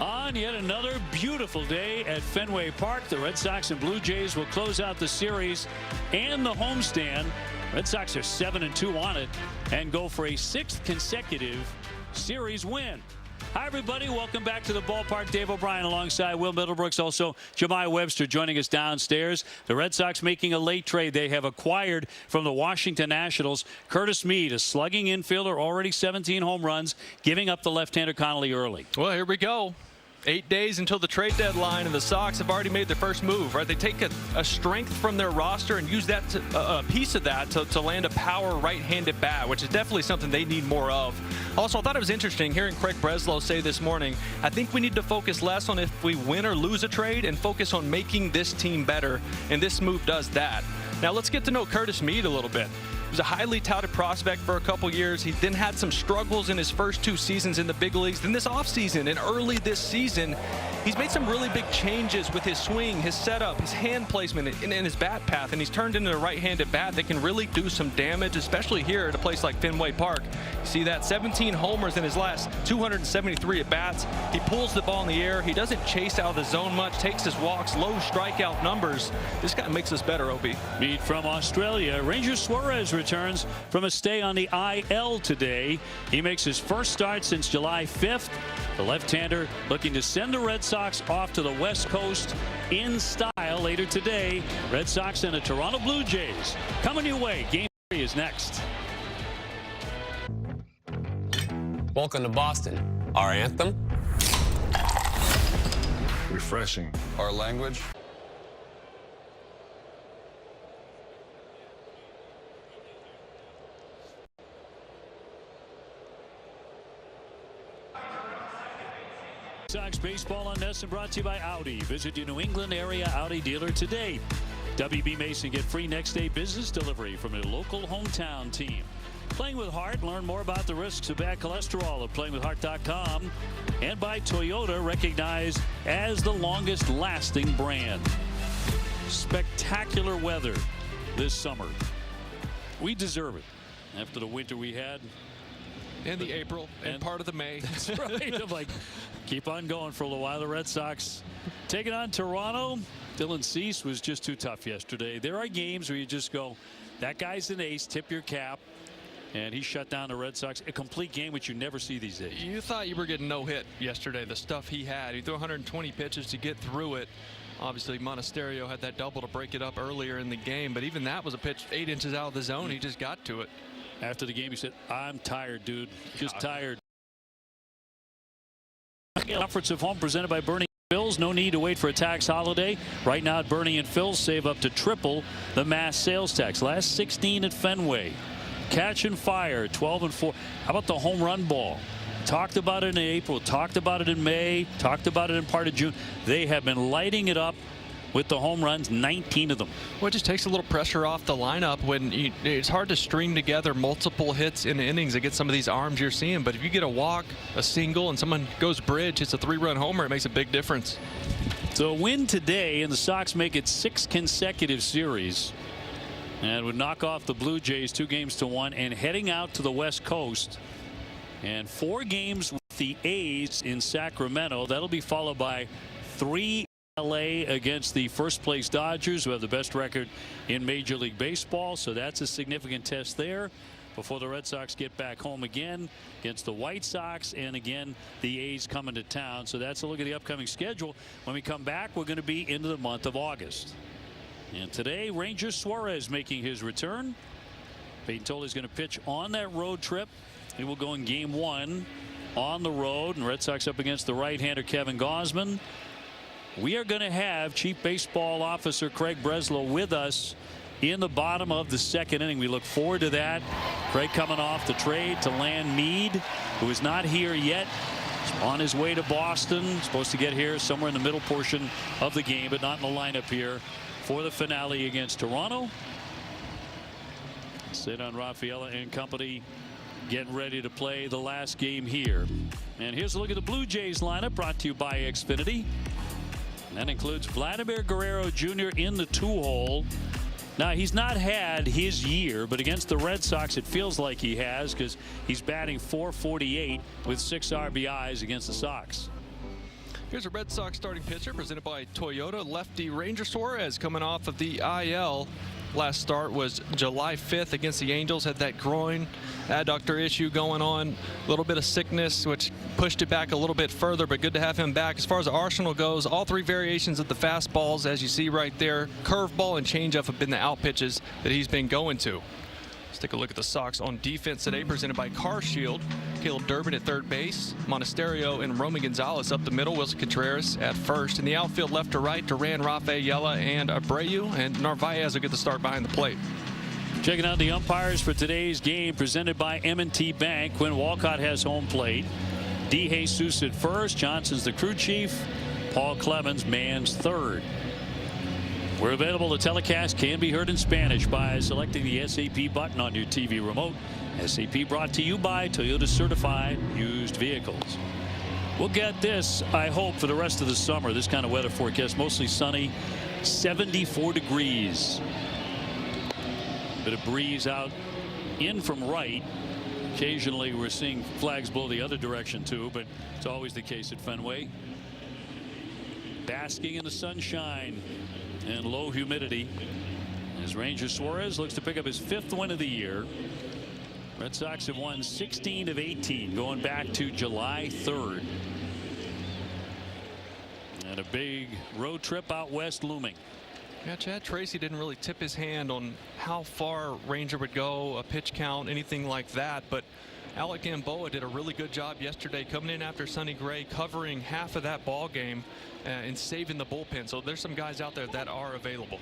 On yet another beautiful day at Fenway Park, the Red Sox and Blue Jays will close out the series and the homestand. Red Sox are 7-2 on it and go for a 6th consecutive series win. Hi, everybody. Welcome back to the ballpark. Dave O'Brien alongside Will Middlebrooks. Also, Jemai Webster joining us downstairs. The Red Sox making a late trade. They have acquired from the Washington Nationals Curtis Mead, a slugging infielder, already 17 home runs, giving up the left-hander Connolly early. Well, here we go. 8 days until the trade deadline, and the Sox have already made their first move, right? They take a strength from their roster and use that a piece of that to land a power right-handed bat, which is definitely something they need more of. Also, I thought it was interesting hearing Craig Breslow say this morning, I think we need to focus less on if we win or lose a trade and focus on making this team better, and this move does that. Now, let's get to know Curtis Mead a little bit. He was a highly touted prospect for a couple years. He then had some struggles in his first 2 seasons in the big leagues. Then this offseason and early this season, he's made some really big changes with his swing, his setup, his hand placement, and his bat path. And he's turned into a right-handed bat that can really do some damage, especially here at a place like Fenway Park. You see that 17 homers in his last 273 at-bats. He pulls the ball in the air. He doesn't chase out of the zone much, takes his walks, low strikeout numbers. This guy makes us better, OB. Mead from Australia. Ranger Suarez returns from a stay on the IL today. He makes his first start since July 5th. The left-hander looking to send the Red Sox off to the West Coast in style later today. Red Sox and the Toronto Blue Jays coming your way. Game 3 is next. Welcome to Boston. Our anthem? Refreshing. Our language? Sox baseball on NESN brought to you by Audi. Visit your New England area Audi dealer today. WB Mason, get free next day business delivery from a local hometown team. Playing with Heart, learn more about the risks of bad cholesterol at playingwithheart.com. And by Toyota, recognized as the longest lasting brand. Spectacular weather this summer. We deserve it after the winter we had. And the April and part of the May. That's right. I'm like, keep on going for a little while. The Red Sox taking on Toronto. Dylan Cease was just too tough yesterday. There are games where you just go, that guy's an ace, tip your cap. And he shut down the Red Sox. A complete game, which you never see these days. You thought you were getting no hit yesterday, the stuff he had. He threw 120 pitches to get through it. Obviously, Monasterio had that double to break it up earlier in the game, but even that was a pitch 8 inches out of the zone. He just got to it. After the game, he said, I'm tired, dude. Just tired. Conference of Home presented by Bernie and Phil's. No need to wait for a tax holiday. Right now at Bernie and Phil's, save up to triple the mass sales tax. Last 16 at Fenway. Catch and fire, 12-4. How about the home run ball? Talked about it in April, talked about it in May, talked about it in part of June. They have been lighting it up with the home runs, 19 of them. Well, it just takes a little pressure off the lineup when it's hard to string together multiple hits in innings against some of these arms you're seeing. But if you get a walk, a single, and someone goes bridge, it's a 3-run homer. It makes a big difference. So a win today, and the Sox make it 6 consecutive series. And would knock off the Blue Jays 2-1 and heading out to the West Coast. And 4 games with the A's in Sacramento. That'll be followed by 3 LA against the first place Dodgers, who have the best record in Major League Baseball. So that's a significant test there before the Red Sox get back home again against the White Sox, and again the A's coming to town. So that's a look at the upcoming schedule. When we come back, we're going to be into the month of August. And today, Ranger Suarez making his return. Peyton Tolley is going to pitch on that road trip. He will go in game 1 on the road, and Red Sox up against the right-hander Kevin Gausman. We are going to have Chief Baseball Officer Craig Breslow with us in the bottom of the 2nd inning. We look forward to that. Craig coming off the trade to land Mead, who is not here yet. He's on his way to Boston. Supposed to get here somewhere in the middle portion of the game, but not in the lineup here for the finale against Toronto. Sid on Rafaela and company getting ready to play the last game here. And here's a look at the Blue Jays lineup, brought to you by Xfinity. And that includes Vladimir Guerrero Jr. in the 2-hole. Now, he's not had his year, but against the Red Sox, it feels like he has, because he's batting .448 with 6 RBIs against the Sox. Here's a Red Sox starting pitcher presented by Toyota. Lefty Ranger Suarez coming off of the IL. Last start was July 5th against the Angels. Had that groin adductor issue going on. A little bit of sickness, which pushed it back a little bit further, but good to have him back. As far as the arsenal goes, all three variations of the fastballs, as you see right there. Curveball and changeup have been the out pitches that he's been going to. Let's take a look at the Sox on defense today, presented by Car Shield. Caleb Durbin at third base, Monasterio and Romy Gonzalez up the middle, Wilson Contreras at first. In the outfield, left to right, Duran, Rafaela, and Abreu, and Narvaez will get the start behind the plate. Checking out the umpires for today's game, presented by M&T Bank. Quinn Walcott has home plate. D. Jesus at first, Johnson's the crew chief, Paul Clemens mans third. We're available. The telecast can be heard in Spanish by selecting the SAP button on your TV remote. SAP brought to you by Toyota Certified Used Vehicles. We'll get this, I hope, for the rest of the summer. This kind of weather forecast, mostly sunny, 74 degrees. Bit of breeze out in from right. Occasionally we're seeing flags blow the other direction too, but it's always the case at Fenway. Basking in the sunshine and low humidity as Ranger Suarez looks to pick up his 5th win of the year. Red Sox have won 16 of 18 going back to July 3rd. And a big road trip out west looming. Yeah, Chad Tracy didn't really tip his hand on how far Ranger would go, a pitch count, anything like that. But Alec Gamboa did a really good job yesterday coming in after Sonny Gray, covering half of that ball game and saving the bullpen. So there's some guys out there that are available.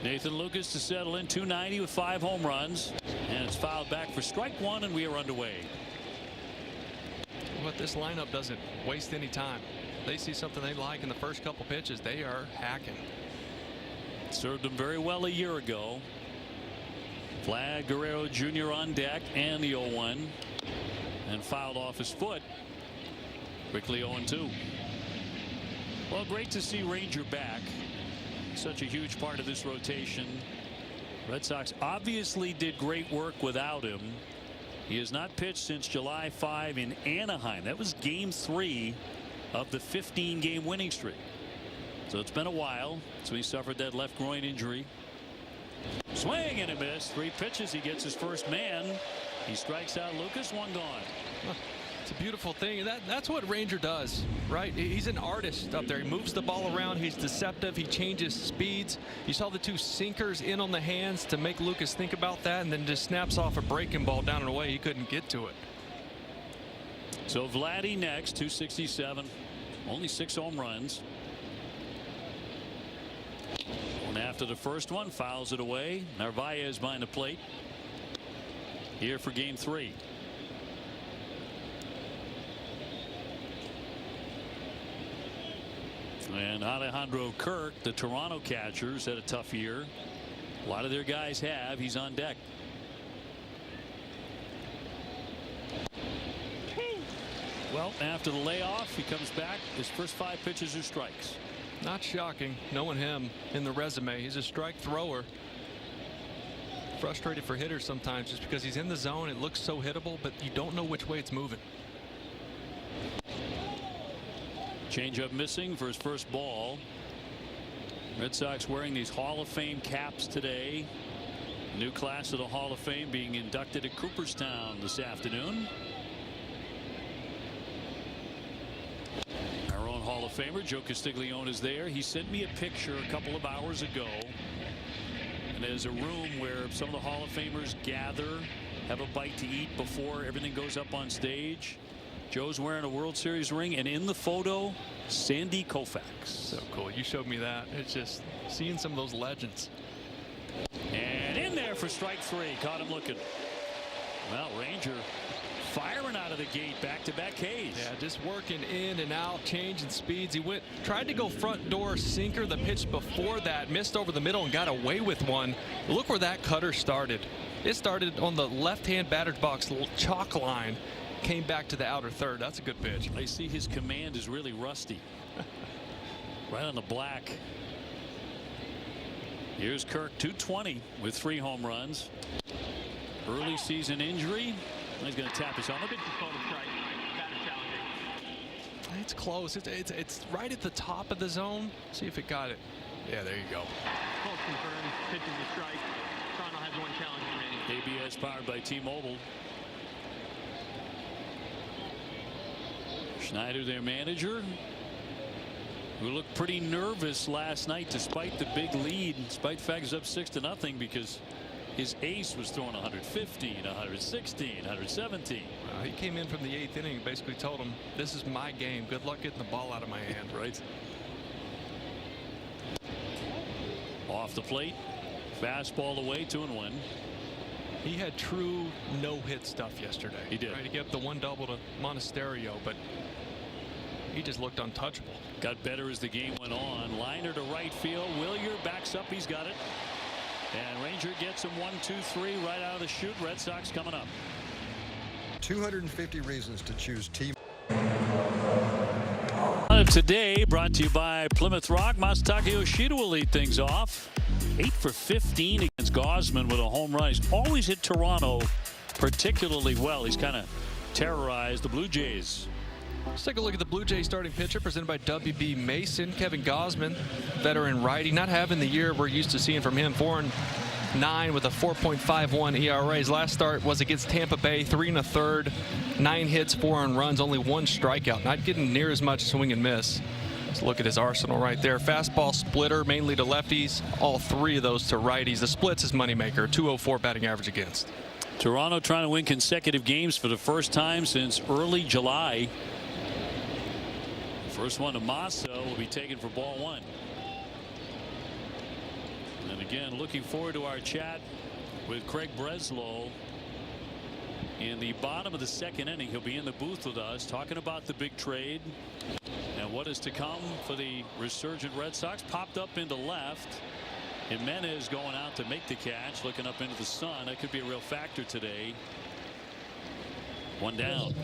Nathan Lucas to settle in, 290 with 5 home runs, and it's fouled back for strike 1, and we are underway. But this lineup doesn't waste any time. They see something they like in the first couple pitches, they are hacking. Served them very well a year ago. Vlad Guerrero Jr. on deck, and the 0-1, and fouled off his foot. Quickly 0-2. Well, great to see Ranger back. Such a huge part of this rotation. Red Sox obviously did great work without him. He has not pitched since July 5 in Anaheim. That was game 3 of the 15-game winning streak. So it's been a while. So he suffered that left groin injury. Swing and a miss. 3 pitches. He gets his first man. He strikes out Lucas. 1 gone. It's a beautiful thing. That's what Ranger does, right? He's an artist up there. He moves the ball around. He's deceptive. He changes speeds. You saw the 2 sinkers in on the hands to make Lucas think about that, and then just snaps off a breaking ball down and away. He couldn't get to it. So Vladdy next, 267, only 6 home runs. And after the first one, fouls it away. Narvaez behind the plate here for game 3. And Alejandro Kirk, the Toronto catchers, had a tough year. A lot of their guys have. He's on deck. Well, after the layoff, he comes back. His first 5 pitches are strikes. Not shocking, knowing him in the resume. He's a strike thrower. Frustrated for hitters sometimes just because he's in the zone. It looks so hittable, but you don't know which way it's moving. Changeup missing for his first ball. Red Sox wearing these Hall of Fame caps today. New class of the Hall of Fame being inducted at Cooperstown this afternoon. Our own Hall of Famer Joe Castiglione is there. He sent me a picture a couple of hours ago. And there's a room where some of the Hall of Famers gather, have a bite to eat before everything goes up on stage. Joe's wearing a World Series ring, and in the photo, Sandy Koufax. So cool. You showed me that. It's just seeing some of those legends. And in there for strike 3. Caught him looking. Well, Ranger firing out of the gate, back-to-back Ks. Yeah, just working in and out, changing speeds. He tried to go front door sinker the pitch before that, missed over the middle and got away with one. Look where that cutter started. It started on the left-hand batter's box chalk line. Came back to the outer third. That's a good pitch. I see his command is really rusty. Right on the black. Here's Kirk, 220 with 3 home runs. Early season injury. He's going to tap his helmet. It's close. It's right at the top of the zone. See if it got it. Yeah, there you go. Close confirmed. Pitches a strike. Toronto has one challenge remaining. ABS powered by T-Mobile. Schneider, their manager, who looked pretty nervous last night despite the big lead, despite the fact he's up 6-0, because his ace was throwing 115, 116, 117. He came in from the 8th inning and basically told him, this is my game. Good luck getting the ball out of my hand. Right. Off the plate. Fastball away, 2-1. He had true no-hit stuff yesterday. He did. Right, he gave up the 1 double to Monasterio, but he just looked untouchable. Got better as the game went on. Liner to right field. Willier backs up. He's got it. And Ranger gets him 1-2-3 right out of the chute. Red Sox coming up. 250 reasons to choose T. Today brought to you by Plymouth Rock. Masataka Yoshida will lead things off. 8 for 15 against Gausman with a home run. He's always hit Toronto particularly well. He's kind of terrorized the Blue Jays. Let's take a look at the Blue Jays starting pitcher presented by WB Mason. Kevin Gausman, veteran righty, not having the year we're used to seeing from him. 4-9 with a 4.51 ERA. His last start was against Tampa Bay, 3 1/3, 9 hits, 4 earned runs, only 1 strikeout. Not getting near as much swing and miss. Let's look at his arsenal right there. Fastball splitter, mainly to lefties. All 3 of those to righties. The split's his moneymaker. 204 batting average against. Toronto trying to win consecutive games for the first time since early July. First one to Massa will be taken for ball 1. And again, looking forward to our chat with Craig Breslow in the bottom of the 2nd inning. He'll be in the booth with us talking about the big trade and what is to come for the resurgent Red Sox. Popped up into left. Jimenez going out to make the catch, looking up into the sun. That could be a real factor today. 1 down.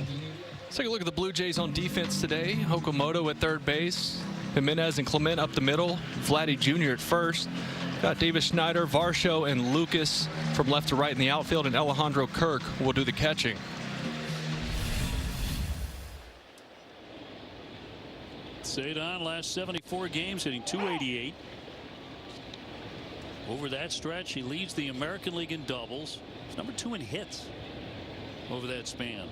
Let's take a look at the Blue Jays on defense today. Okamoto at third base. Jimenez and Clement up the middle. Vladdy Jr. at first. Got Davis Schneider, Varsho, and Lucas from left to right in the outfield, and Alejandro Kirk will do the catching. Cedon last 74 games hitting .288. Over that stretch, he leads the American League in doubles. He's number 2 in hits over that span.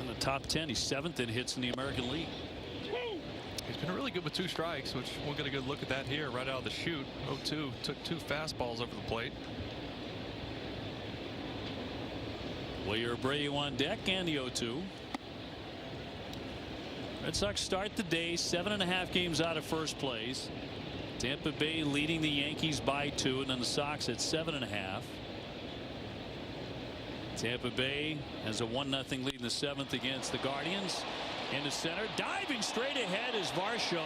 In the top 10, he's 7th in hits in the American League. He's been really good with 2 strikes, which we'll get a good look at that here right out of the chute. 0-2, took 2 fastballs over the plate. Willier Abreu on deck and the 0-2. Red Sox start the day 7.5 games out of first place. Tampa Bay leading the Yankees by 2, and then the Sox at 7.5. Tampa Bay has a 1-0 lead in the 7th against the Guardians. Into center, diving straight ahead is Varsho.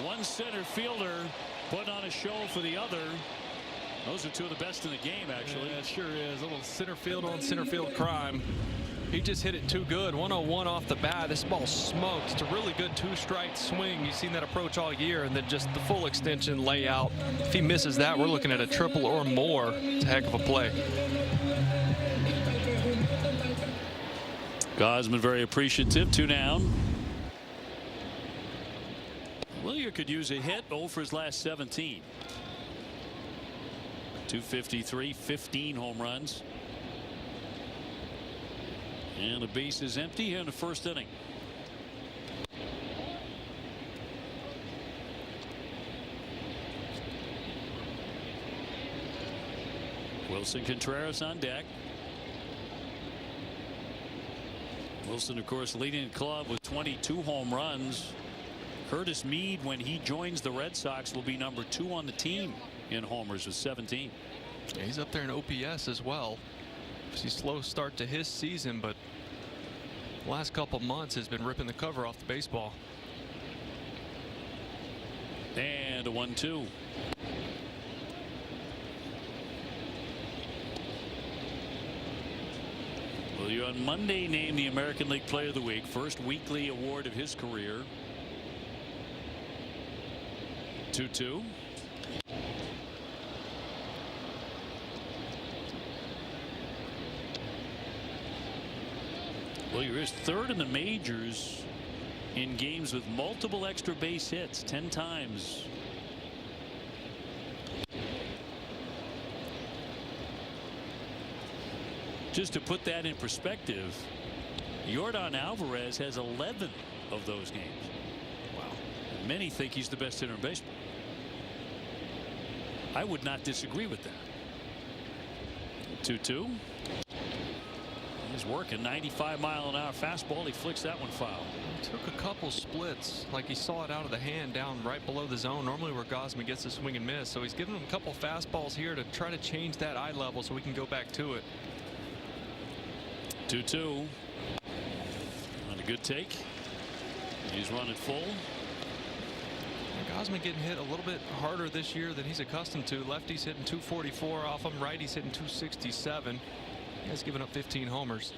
One center fielder putting on a show for the other. Those are 2 of the best in the game, actually. Yeah, it sure is. A little center field on center field crime. He just hit it too good. 101 off the bat. This ball smokes. It's a really good 2-strike swing. You've seen that approach all year, and then just the full extension layout. If he misses that, we're looking at a triple or more. It's a heck of a play. Gausman very appreciative. 2 down. Willier could use a hit. 0 for his last 17. .253, 15 home runs. And the base is empty here in the 1st inning. Wilson Contreras on deck. Wilson, of course, leading the club with 22 home runs. Curtis Mead, when he joins the Red Sox, will be number 2 on the team in homers with 17. Yeah, he's up there in OPS as well. It's a slow start to his season, but the last couple months has been ripping the cover off the baseball. And a 1-2. Willier on Monday named the American League Player of the Week, first weekly award of his career. 2-2. Well, you're third in the majors in games with multiple extra base hits, 10 times. Just to put that in perspective, Yordan Alvarez has 11 of those games. Wow. Many think he's the best hitter in baseball. I would not disagree with that. 2-2. He's working 95-mile-an-hour fastball. He flicks that one foul. He took a couple splits, like he saw it out of the hand down right below the zone, normally where Gosman gets a swing and miss. So he's giving him a couple fastballs here to try to change that eye level so we can go back to it. 2-2. On a good take. He's running full. Gosman getting hit a little bit harder this year than he's accustomed to. Lefty's hitting 244 off him. Righty's hitting 267. He has given up 15 homers.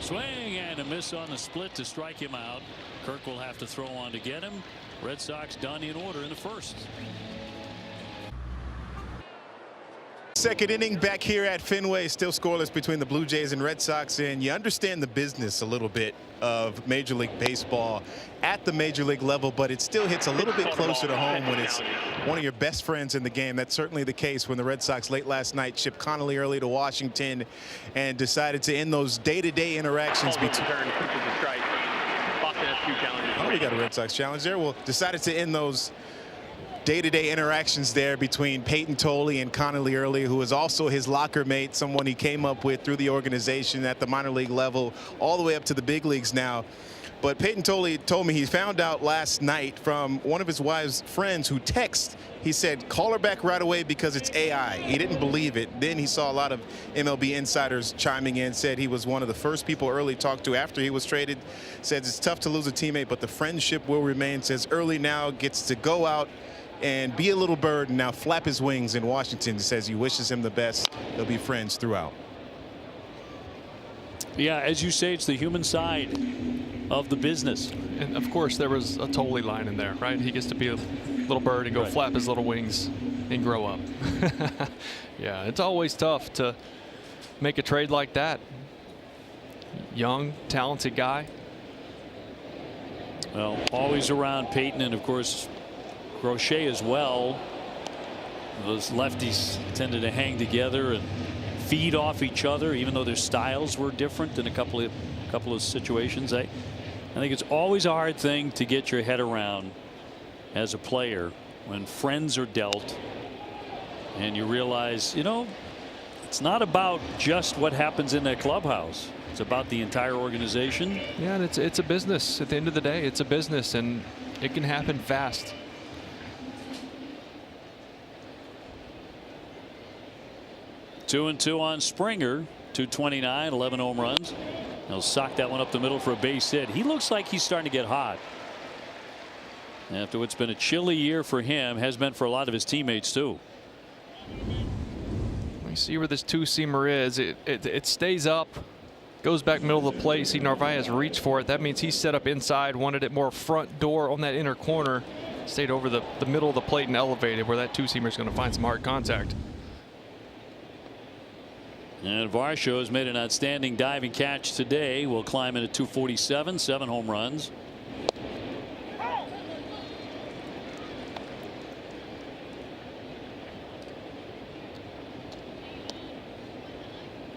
Swing and a miss on the split to strike him out. Kirk will have to throw on to get him. Red Sox done in order in the first. Second inning back here at Fenway, still scoreless between the Blue Jays and Red Sox, and you understand the business a little bit of Major League Baseball at the Major League level, but it still hits a little bit closer to home when it's one of your best friends in the game. That's certainly the case when the Red Sox late last night shipped Connolly early to Washington and decided to end those day-to-day interactions between. Oh, we got a Red Sox challenge there. Well, decided to end those day-to-day interactions there between Peyton Tolle and Connolly Early, who is also his locker mate, someone he came up with through the organization at the minor league level all the way up to the big leagues now. But Peyton Tolle told me he found out last night from one of his wife's friends who texted. He said, call her back right away because it's AI. He didn't believe it. Then he saw a lot of MLB insiders chiming in, said he was one of the first people Early talked to after he was traded. Says it's tough to lose a teammate, but the friendship will remain. Says Early now gets to go out and be a little bird and now flap his wings in Washington. Says he wishes him the best. They'll be friends throughout. Yeah, as you say, it's the human side of the business. And of course there was a Tolle line in there, right? He gets to be a little bird and go flap his little wings and grow up. Yeah, it's always tough to make a trade like that. Young, talented guy. Well, always around Peyton, and of course Crochet as well. Those lefties tended to hang together and feed off each other, even though their styles were different in a couple of situations. I think it's always a hard thing to get your head around as a player when friends are dealt and you realize, you know, it's not about just what happens in that clubhouse. It's about the entire organization. Yeah, and it's a business. At the end of the day, it's a business, and it can happen fast. Two and two on Springer. 229, 11 home runs. He'll sock that one up the middle for a base hit. He looks like he's starting to get hot after what's been a chilly year for him, has been for a lot of his teammates too. You see where this two-seamer is. It stays up, goes back middle of the plate. See Narvaez reach for it. That means he's set up inside, wanted it more front door on that inner corner. Stayed over the middle of the plate and elevated where that two-seamer is going to find some hard contact. And Varsho has made an outstanding diving catch today. Will climb in at 247, 7 home runs.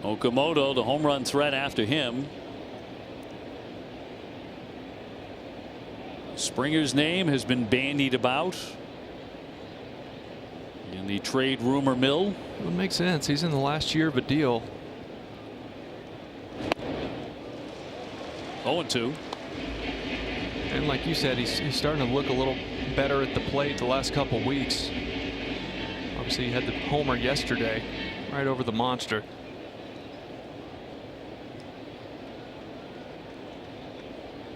Okamoto, the home run threat after him. Springer's name has been bandied about in the trade rumor mill. It would make sense. He's in the last year of a deal. 0-2. And like you said, he's starting to look a little better at the plate the last couple weeks. Obviously, he had the homer yesterday right over the monster.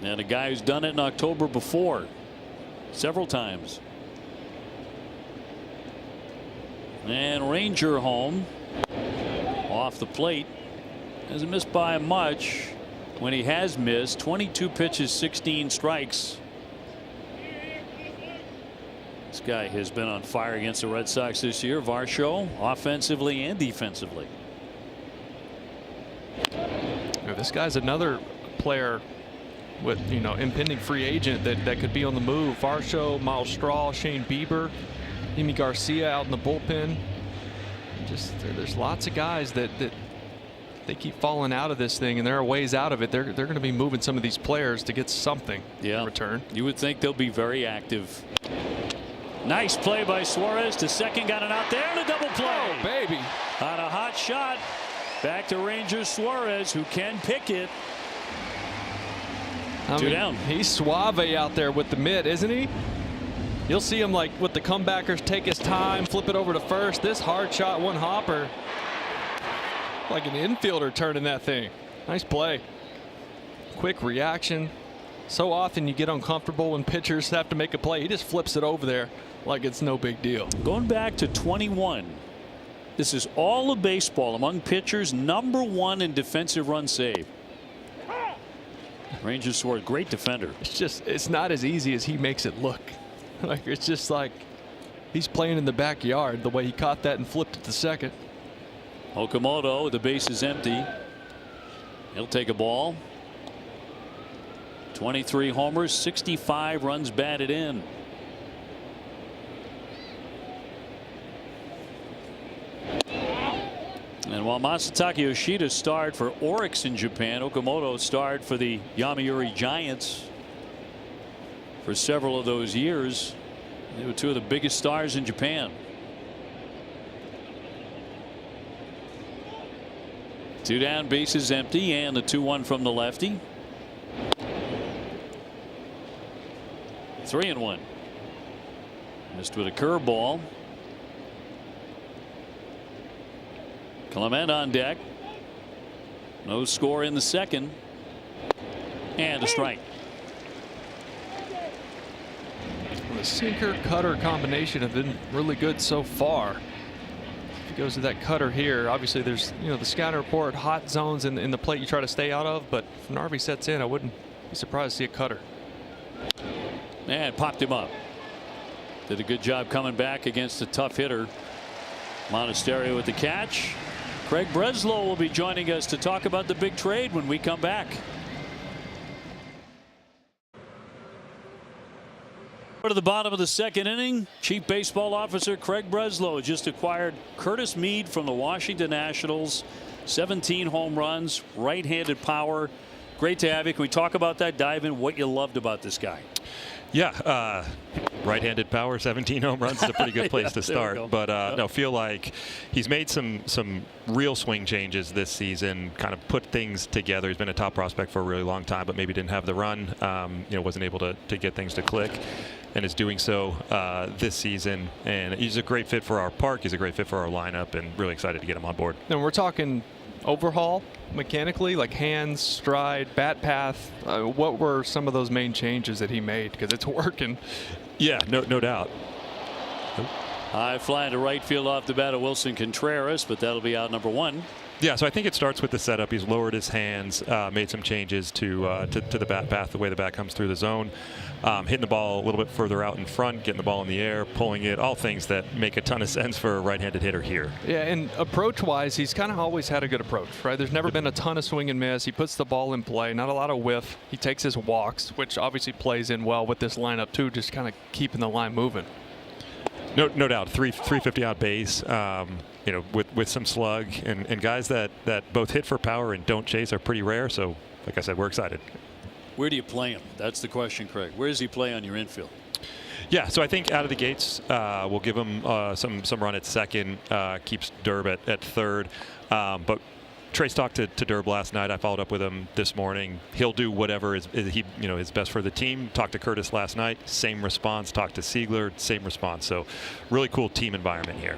And a guy who's done it in October before several times. And Ranger home off the plate. Hasn't missed by much. When he has missed, 22 pitches, 16 strikes. This guy has been on fire against the Red Sox this year. Varsho, offensively and defensively. This guy's another player with, impending free agent that could be on the move. Varsho, Miles Straw, Shane Bieber, Amy Garcia out in the bullpen. Just there's lots of guys that they keep falling out of this thing, and there are ways out of it. They're going to be moving some of these players to get something in return. You would think they'll be very active. Nice play by Suarez to second, got it out there, and a double play. Oh, baby. On a hot shot. Back to Rangers Suarez, who can pick it. Two down. He's suave out there with the mitt, isn't he? You'll see him like with the comebackers take his time, flip it over to first. This hard shot, one hopper. Like an infielder turning that thing. Nice play. Quick reaction. So often you get uncomfortable when pitchers have to make a play. He just flips it over there like it's no big deal. Going back to 21. This is all of baseball among pitchers, #1 in defensive run save. Rangers Suarez, great defender. It's not as easy as he makes it look. Like it's just like he's playing in the backyard the way he caught that and flipped it to second. Okamoto, the base is empty. He'll take a ball. 23 homers, 65 runs batted in. And while Masataka Yoshida starred for Orix in Japan, Okamoto starred for the Yomiuri Giants for several of those years. They were two of the biggest stars in Japan. 2 down, bases empty, and the 2-1 from the lefty. 3-1. Missed with a curveball. Clement on deck. No score in the second. And a strike. The sinker cutter combination have been really good so far. If he goes to that cutter here, obviously there's the scouting report, hot zones in the plate you try to stay out of, but if Narvi sets in, I wouldn't be surprised to see a cutter. And popped him up. Did a good job coming back against a tough hitter. Monasterio with the catch. Craig Breslow will be joining us to talk about the big trade when we come back. To the bottom of the second inning, Chief Baseball Officer Craig Breslow just acquired Curtis Mead from the Washington Nationals. 17 home runs, right-handed power. Great to have you. Can we talk about that? Dive in what you loved about this guy. Yeah, right-handed power, 17 home runs is a pretty good place to start. But no, feel like he's made some real swing changes this season, kind of put things together. He's been a top prospect for a really long time, but maybe didn't have the run, wasn't able to get things to click, and is doing so this season. And he's a great fit for our park. He's a great fit for our lineup, and really excited to get him on board. And we're talking overhaul mechanically, like hands, stride, bat path. What were some of those main changes that he made? Because it's working. Yeah, no doubt. High fly to right field off the bat of Wilson Contreras, but that'll be out #1. Yeah, so I think it starts with the setup. He's lowered his hands, made some changes to the bat path, the way the bat comes through the zone, hitting the ball a little bit further out in front, getting the ball in the air, pulling it, all things that make a ton of sense for a right-handed hitter here. Yeah, and approach-wise, he's kind of always had a good approach, right? There's never been a ton of swing and miss. He puts the ball in play, not a lot of whiff. He takes his walks, which obviously plays in well with this lineup too, just kind of keeping the line moving. No doubt, 350 on base. With some slug, and guys that both hit for power and don't chase are pretty rare. So, like I said, we're excited. Where do you play him? That's the question, Craig. Where does he play on your infield? Yeah, so I think out of the gates, we'll give him some run at second, keeps Derb at third. But Trace talked to Derb last night. I followed up with him this morning. He'll do whatever is best for the team. Talked to Curtis last night, same response. Talked to Siegler, same response. So really cool team environment here.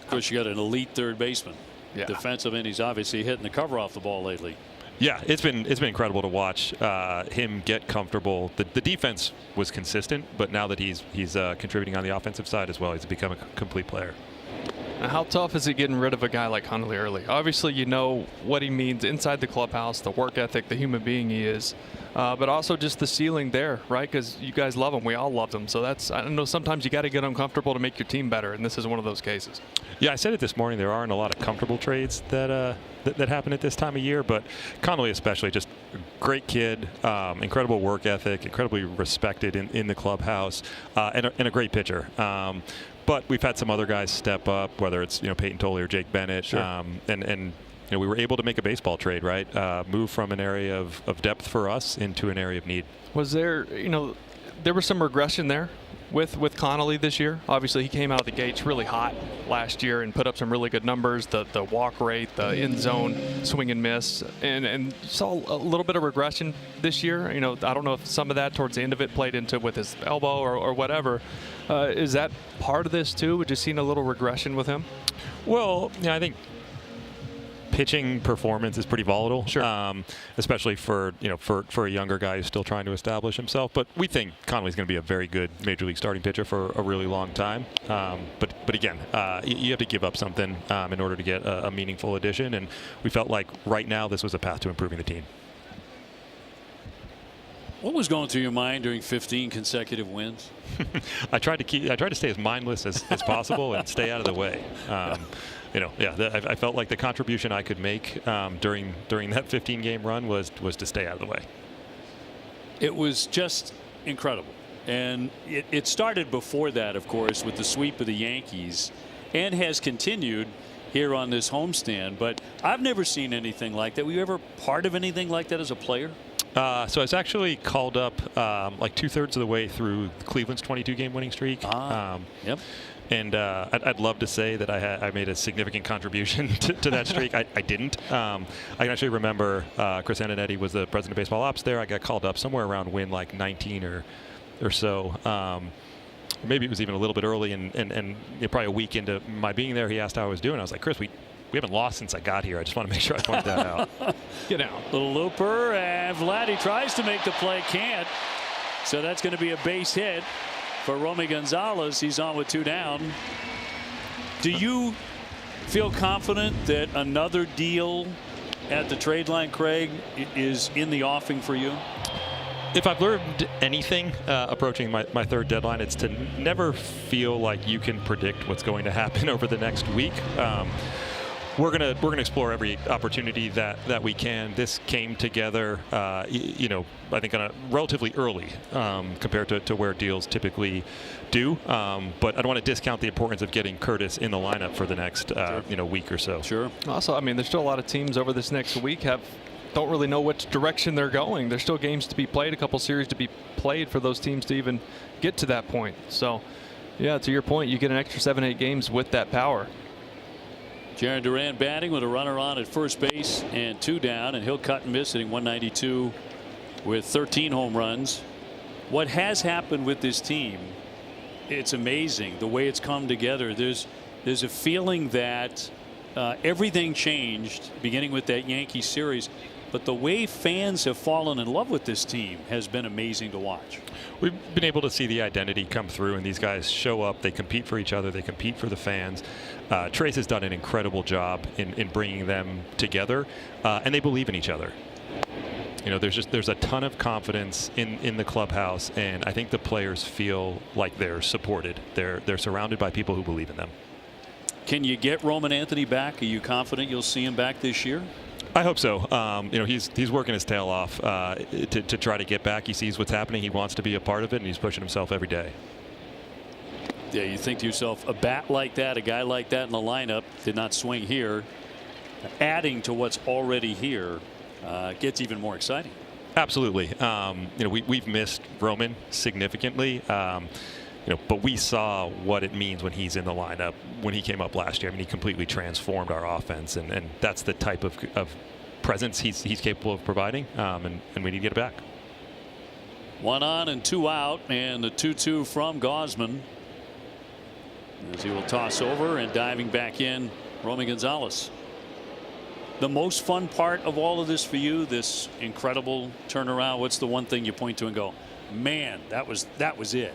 Of course, you got an elite third baseman. Yeah. Defensive end, he's obviously hitting the cover off the ball lately. Yeah, it's been incredible to watch him get comfortable. The defense was consistent, but now that he's contributing on the offensive side as well, he's become a complete player. Now, how tough is it getting rid of a guy like Connolly Early? Obviously, you know what he means inside the clubhouse, the work ethic, the human being he is, but also just the ceiling there, right? Because you guys love him. We all loved him. So that's, I don't know, sometimes you got to get uncomfortable to make your team better, and this is one of those cases. Yeah, I said it this morning. There aren't a lot of comfortable trades that happen at this time of year, but Connolly especially, just great kid, incredible work ethic, incredibly respected in the clubhouse, and a great pitcher. But we've had some other guys step up, whether it's Peyton Tolley or Jake Bennett, Sure. and we were able to make a baseball trade, right? Move from an area of depth for us into an area of need. Was there, there was some regression there with Connolly this year? Obviously, he came out of the gates really hot last year and put up some really good numbers. The walk rate, the end zone swing and miss, and saw a little bit of regression this year. I don't know if some of that towards the end of it played into with his elbow or whatever. Is that part of this too? Would you seen a little regression with him? Well, I think pitching performance is pretty volatile, sure. Especially for a younger guy who's still trying to establish himself. But we think Connolly's going to be a very good major league starting pitcher for a really long time. But again, you have to give up something in order to get a meaningful addition, and we felt like right now this was a path to improving the team. What was going through your mind during 15 consecutive wins? I tried to stay as mindless as possible and stay out of the way. I felt like the contribution I could make during that 15-game run was to stay out of the way. It was just incredible. And it started before that, of course, with the sweep of the Yankees, and has continued here on this homestand. But I've never seen anything like that. Were you ever part of anything like that as a player? So I was actually called up like 2/3 of the way through Cleveland's 22-game winning streak. Yep. And I'd love to say that I made a significant contribution to that streak. I didn't. I can actually remember Chris Antonetti was the president of baseball ops there. I got called up somewhere around win like 19 or so. Maybe it was even a little bit early, and probably a week into my being there, he asked how I was doing. I was like, Chris, we haven't lost since I got here. I just want to make sure I pointed that out. Get out. Little looper, and Vladdy tries to make the play, can't. So that's going to be a base hit for Romy Gonzalez. He's on with 2 down. Do you feel confident that another deal at the trade line, Craig, is in the offing for you? If I've learned anything approaching my third deadline, it's to never feel like you can predict what's going to happen over the next week. We're gonna explore every opportunity that we can. This came together, I think on a relatively early compared to where deals typically do. But I don't want to discount the importance of getting Curtis in the lineup for the next week or so. Sure. Also, there's still a lot of teams over this next week don't really know which direction they're going. There's still games to be played, a couple series to be played for those teams to even get to that point. So, yeah, to your point, you get an extra 7-8 games with that power. Jarren Duran batting with a runner on at first base and 2 down, and he'll cut and miss, hitting 192 with 13 home runs. What has happened with this team, it's amazing the way it's come together. There's a feeling that everything changed beginning with that Yankee series, but the way fans have fallen in love with this team has been amazing to watch. We've been able to see the identity come through, and these guys show up. They compete for each other. They compete for the fans. Trace has done an incredible job in bringing them together, and they believe in each other. There's a ton of confidence in the clubhouse, and I think the players feel like they're supported. They're surrounded by people who believe in them. Can you get Roman Anthony back? Are you confident you'll see him back this year? I hope so. He's working his tail off to try to get back. He sees what's happening. He wants to be a part of it, and he's pushing himself every day. Yeah, you think to yourself, a bat like that, a guy like that in the lineup did not swing here. Adding to what's already here gets even more exciting. Absolutely. We've missed Roman significantly. But we saw what it means when he's in the lineup. When he came up last year, he completely transformed our offense, and that's the type of presence he's capable of providing, and we need to get it back. 1 on and 2 out, and the 2-2 from Gausman, as he will toss over, and diving back in, Romy Gonzalez. The most fun part of all of this for you, this incredible turnaround, what's the one thing you point to and go, man, that was it?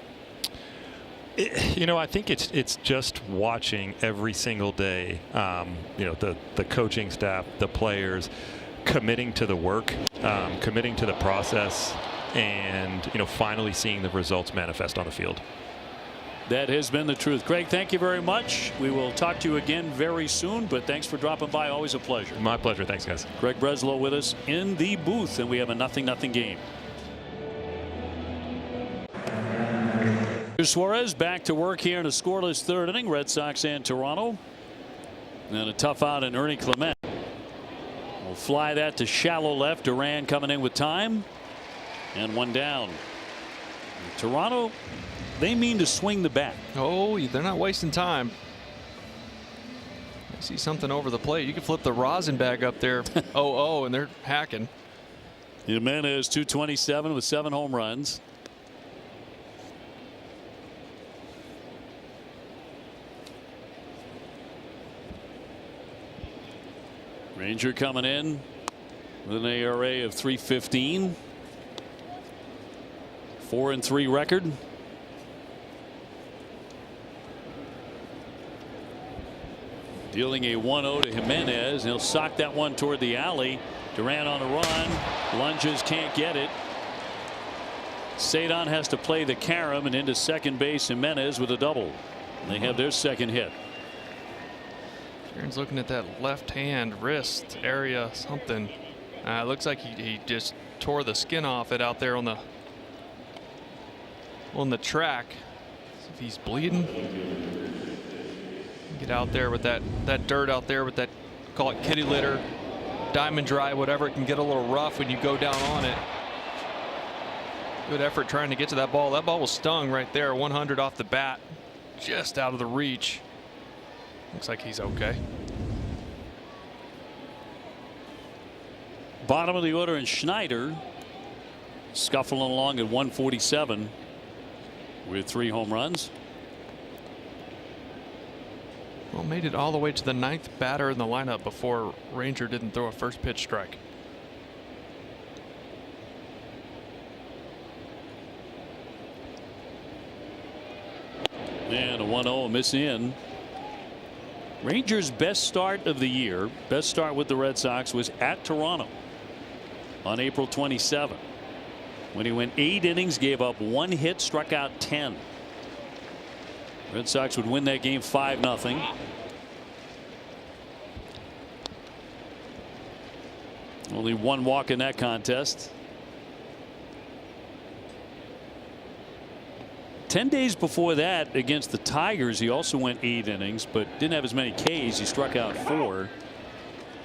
I think it's just watching every single day. The coaching staff, the players, committing to the work, committing to the process, and finally seeing the results manifest on the field. That has been the truth. Craig, thank you very much. We will talk to you again very soon, but thanks for dropping by. Always a pleasure. My pleasure. Thanks, guys. Greg Breslow with us in the booth, and we have a 0-0 game. Suarez back to work here in a scoreless third inning. Red Sox and Toronto. And a tough out in Ernie Clement. Will fly that to shallow left. Duran coming in with time. And one down. Toronto, they mean to swing the bat. Oh, they're not wasting time. I see something over the plate. You can flip the rosin bag up there. Oh, and they're hacking. Jimenez 227 with 7 home runs. Ranger coming in with an ERA of 3.15. 4-3 record. Dealing a 1-0 to Jimenez. He'll sock that one toward the alley. Duran on a run. Lunges, can't get it. Cedon has to play the carom, and into second base Jimenez with a double. They have their second hit. Aaron's looking at that left hand wrist area, something. It looks like he just tore the skin off it out there on the track. See if he's bleeding. Get out there with that dirt out there with that, call it kitty litter, diamond dry, whatever. It can get a little rough when you go down on it. Good effort trying to get to that ball. That ball was stung right there. 100 off the bat, just out of the reach. Looks like he's okay. Bottom of the order, and Schneider scuffling along at 147 with 3 home runs. Well, made it all the way to the 9th batter in the lineup before Ranger didn't throw a first pitch strike. And a 1-0 miss in. Rangers' best start of the year, best start with the Red Sox, was at Toronto on April 27, when he went 8 innings, gave up 1 hit, struck out 10. Red Sox would win that game 5-0. Only 1 walk in that contest. 10 days before that against the Tigers, he also went 8 innings, but didn't have as many Ks. He struck out 4,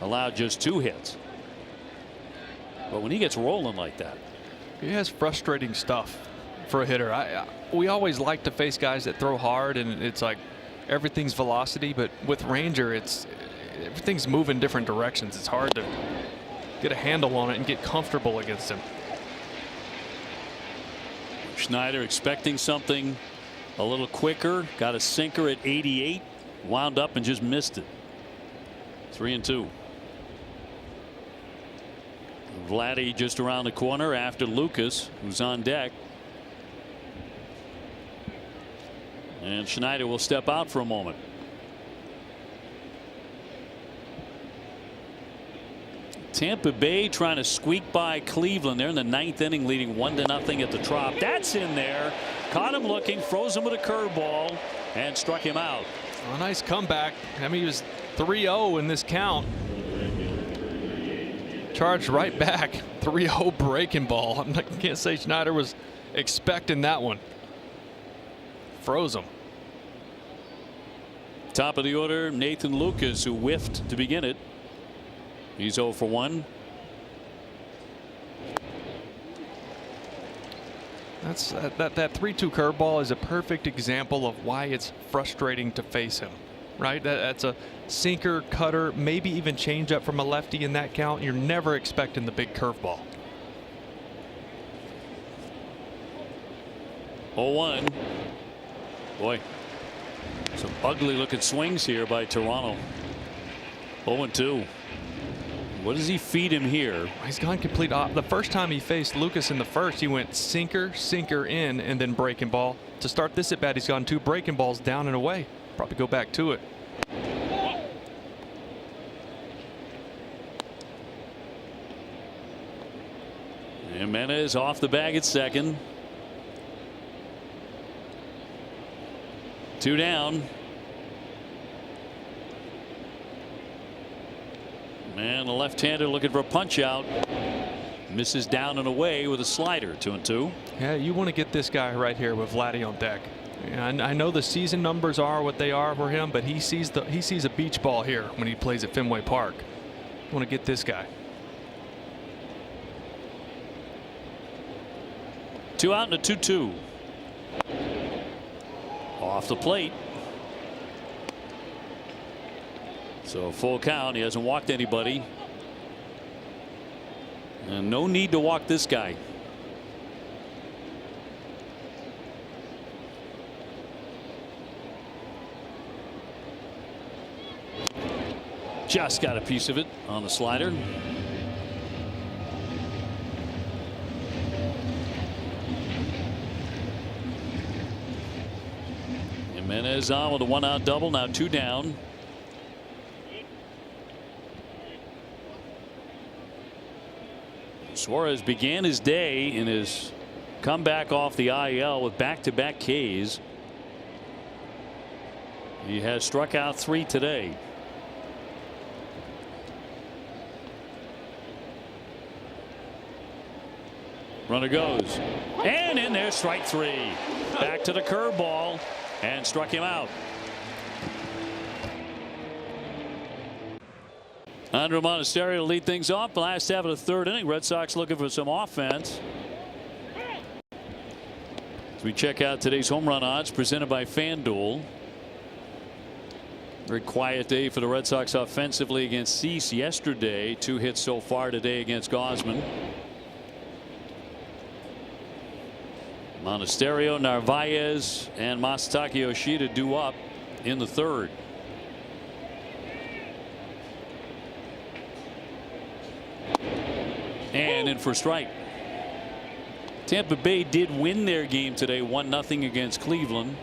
allowed just 2 hits. But when he gets rolling like that, he has frustrating stuff for a hitter. We always like to face guys that throw hard, and it's like everything's velocity. But with Ranger, everything's moving different directions. It's hard to get a handle on it and get comfortable against him. Schneider expecting something a little quicker, got a sinker at 88, wound up and just missed it. 3-2. Vladdy just around the corner after Lucas, who's on deck. And Schneider will step out for a moment. Tampa Bay trying to squeak by Cleveland. They're in the 9th inning, leading 1-0 at the Trop. That's in there. Caught him looking, froze him with a curveball, and struck him out. A nice comeback. I mean, he was 3-0 in this count. Charged right back. 3-0 breaking ball. I can't say Schneider was expecting that one. Froze him. Top of the order, Nathan Lucas, who whiffed to begin it. He's 0 for 1. That's that 3-2 curveball is a perfect example of why it's frustrating to face him, right? That's a sinker, cutter, maybe even changeup from a lefty in that count. You're never expecting the big curveball. 0-1. Boy, some ugly looking swings here by Toronto. 0-2. What does he feed him here? He's gone complete. The first time he faced Lucas in the first, he went sinker, sinker in, and then breaking ball. To start this at bat, he's gone 2 breaking balls down and away. Probably go back to it. Jimenez off the bag at second. Two down. And the left-hander looking for a punch out. Misses down and away with a slider. 2-2. Yeah, you want to get this guy right here with Vladdy on deck. And I know the season numbers are what they are for him, but he sees a beach ball here when he plays at Fenway Park. You want to get this guy. 2 out and a 2-2. Off the plate. So full count. He hasn't walked anybody. And no need to walk this guy. Just got a piece of it on the slider. Jimenez on with a 1-out double. Now 2 down. Suarez began his day in his comeback off the IL with back-to-back Ks. He has struck out 3 today. Runner goes. And in there, strike 3. Back to the curveball and struck him out. Andrew Monasterio to lead things off. The last half of the third inning. Red Sox looking for some offense. As we check out today's home run odds presented by FanDuel. Very quiet day for the Red Sox offensively against Cease yesterday. 2 hits so far today against Gausman. Monasterio, Narvaez, and Masataka Yoshida due up in the third. And in for strike. Tampa Bay did win their game today 1-0 against Cleveland.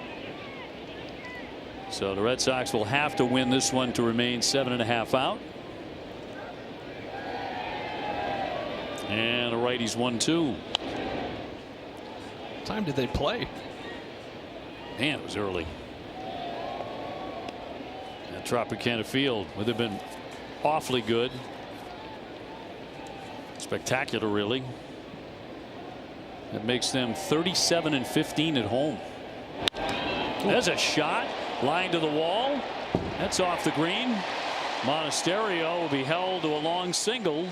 So the Red Sox will have to win this one to remain 7.5 out. And the righties 1-2. What time did they play? Man, it was early. At Tropicana Field would have been awfully good. Spectacular, really. That makes them 37-15 at home. There's a shot. Line to the wall. That's off the green. Monasterio will be held to a long single.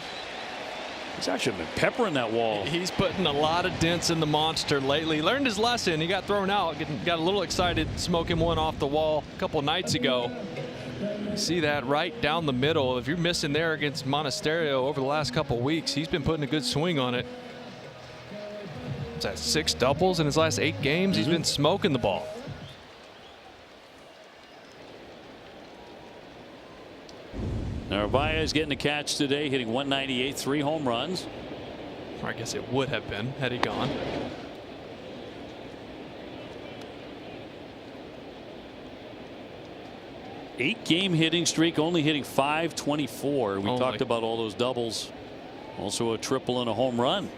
He's actually been peppering that wall. He's putting a lot of dents in the monster lately. Learned his lesson. He got thrown out. Got a little excited smoking one off the wall a couple nights ago. You see that right down the middle. If you're missing there against Monasterio over the last couple weeks, he's been putting a good swing on it. Is that 6 doubles in his last 8 games? He's been smoking the ball. Narvaez getting the catch today, hitting 198, 3 home runs. Or I guess it would have been had he gone. Eight-game hitting streak, only hitting .524. We talked about all those doubles. Also a triple and a home run.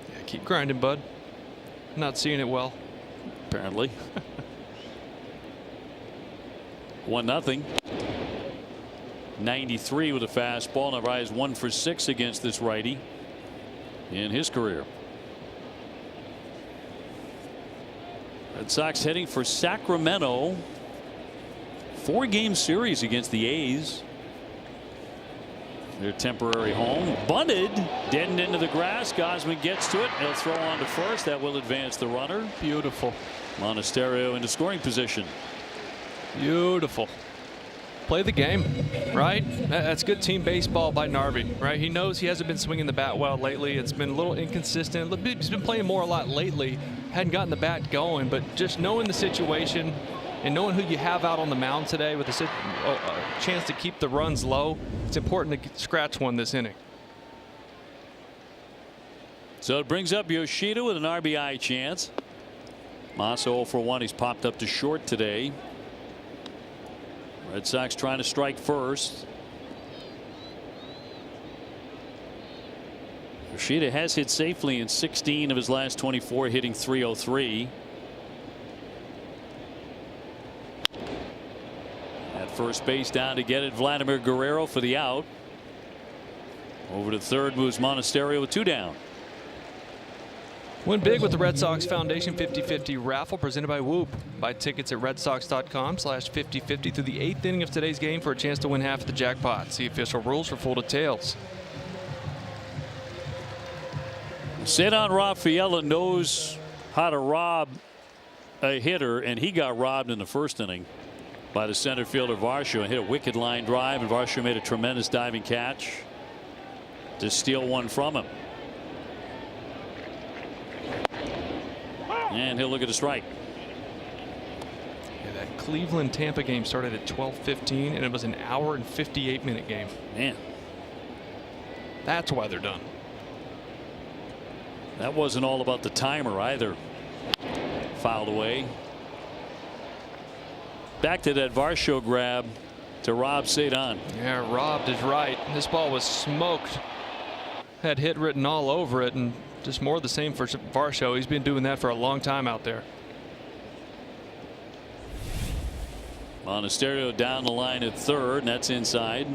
Yeah, keep grinding, bud. Not seeing it well. Apparently. 1-0. 93 with a fastball. Narvaez 1 for 6 against this righty in his career. Red Sox heading for Sacramento. 4-game series against the A's. Their temporary home. Bunted, deadened into the grass. Gausman gets to it. He'll throw on to first. That will advance the runner. Beautiful. Monasterio into scoring position. Beautiful. Play the game, right? That's good team baseball by Narvi, right? He knows he hasn't been swinging the bat well lately. It's been a little inconsistent. He's been playing more a lot lately. Hadn't gotten the bat going, but just knowing the situation and knowing who you have out on the mound today with a chance to keep the runs low, it's important to scratch one this inning. So it brings up Yoshida with an RBI chance. Massa 0 for 1. He's popped up to short today. Red Sox trying to strike first. Yoshida has hit safely in 16 of his last 24, hitting .303. At first base down to get it, Vladimir Guerrero for the out. Over to third moves Monasterio with 2 down. Win big with the Red Sox Foundation 50-50 raffle presented by Whoop. Buy tickets at redsox.com/50-50 through the 8th inning of today's game for a chance to win half of the jackpot. See official rules for full details. Cedar Rafaela knows how to rob a hitter, and he got robbed in the first inning by the center fielder Varsho and hit a wicked line drive, and Varsho made a tremendous diving catch to steal one from him. And he'll look at a strike. Yeah, that Cleveland Tampa game started at 12:15 and it was an hour and 58-minute game. Man, that's why they're done. That wasn't all about the timer either. Fouled away. Back to that Varsho grab to Rob Cedar. Yeah, robbed is right. This ball was smoked. Had hit written all over it, and just more of the same for Varsho. He's been doing that for a long time out there. Monasterio down the line at third, and that's inside.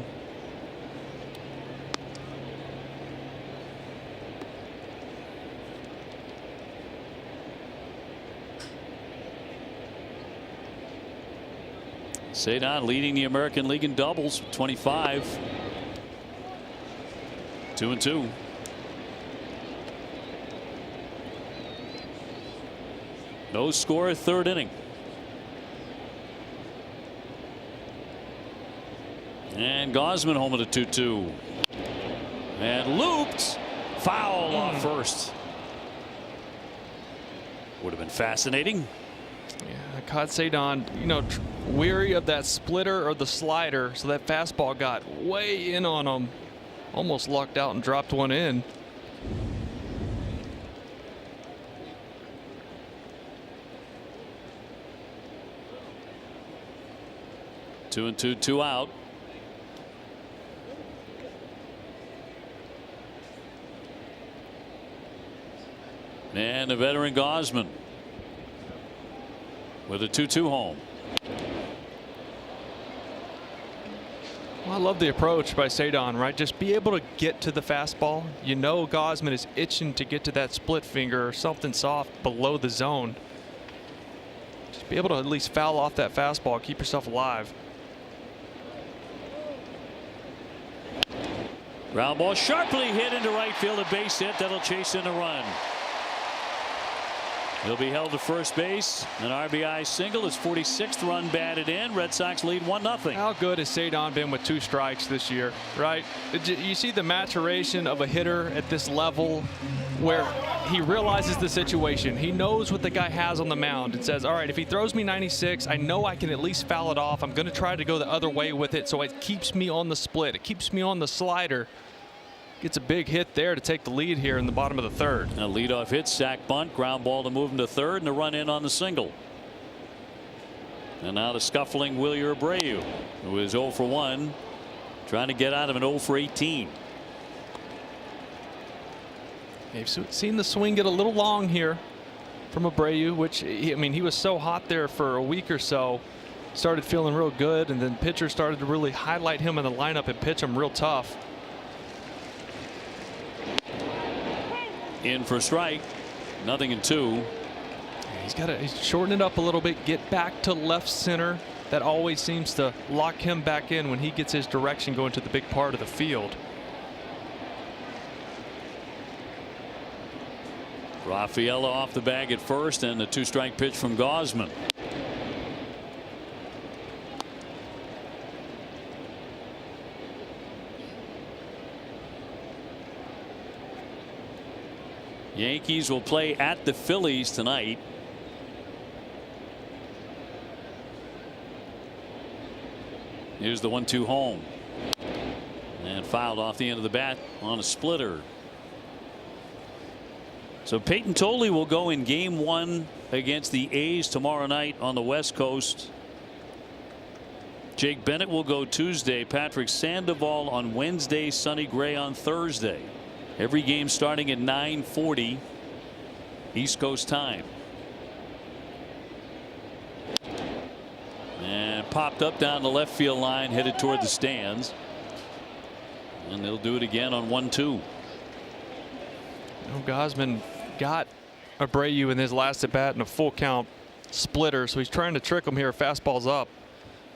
Cedar leading the American League in doubles, 25. 2-2. No score, third inning. And Gausman home at a 2-2. And looped. Foul off first. Would have been fascinating. Yeah, caught Cedar, you know, weary of that splitter or the slider, so that fastball got way in on him. Almost lucked out and dropped one in. Two and two, 2 out. And the veteran Gausman with a 2-2 home. Well, I love the approach by Cedar, right? Just be able to get to the fastball. You know Gausman is itching to get to that split finger or something soft below the zone. Just be able to at least foul off that fastball, keep yourself alive. Ground ball sharply hit into right field, a base hit that'll chase in a run. He'll be held to first base. An RBI single. His 46th run batted in. Red Sox lead 1-0. How good has Cedar been with 2 strikes this year, right? You see the maturation of a hitter at this level where he realizes the situation. He knows what the guy has on the mound and says, all right, if he throws me 96, I know I can at least foul it off. I'm going to try to go the other way with it, so it keeps me on the split. It keeps me on the slider. Gets a big hit there to take the lead here in the bottom of the third. A leadoff hit, sack bunt, ground ball to move him to third, and a run in on the single. And now the scuffling Wilyer Abreu, who is 0 for 1, trying to get out of an 0 for 18. You've seen the swing get a little long here from Abreu, which, I mean, he was so hot there for a week or so. Started feeling real good, and then pitchers started to really highlight him in the lineup and pitch him real tough. In for strike, 0-2. He's got to shorten it up a little bit, get back to left center. That always seems to lock him back in when he gets his direction going to the big part of the field. Rafaela off the bag at first, and the 2-strike pitch from Gausman. Yankees will play at the Phillies tonight. Here's the 1-2 home. And fouled off the end of the bat on a splitter. So Peyton Tolley will go in game 1 against the A's tomorrow night on the West Coast. Jake Bennett will go Tuesday. Patrick Sandoval on Wednesday. Sonny Gray on Thursday. Every game starting at 9:40 East Coast time. And popped up down the left field line, headed toward the stands. And they'll do it again on 1-2. Gausman got Abreu in his last at bat in a full count splitter, so he's trying to trick him here. Fastball's up.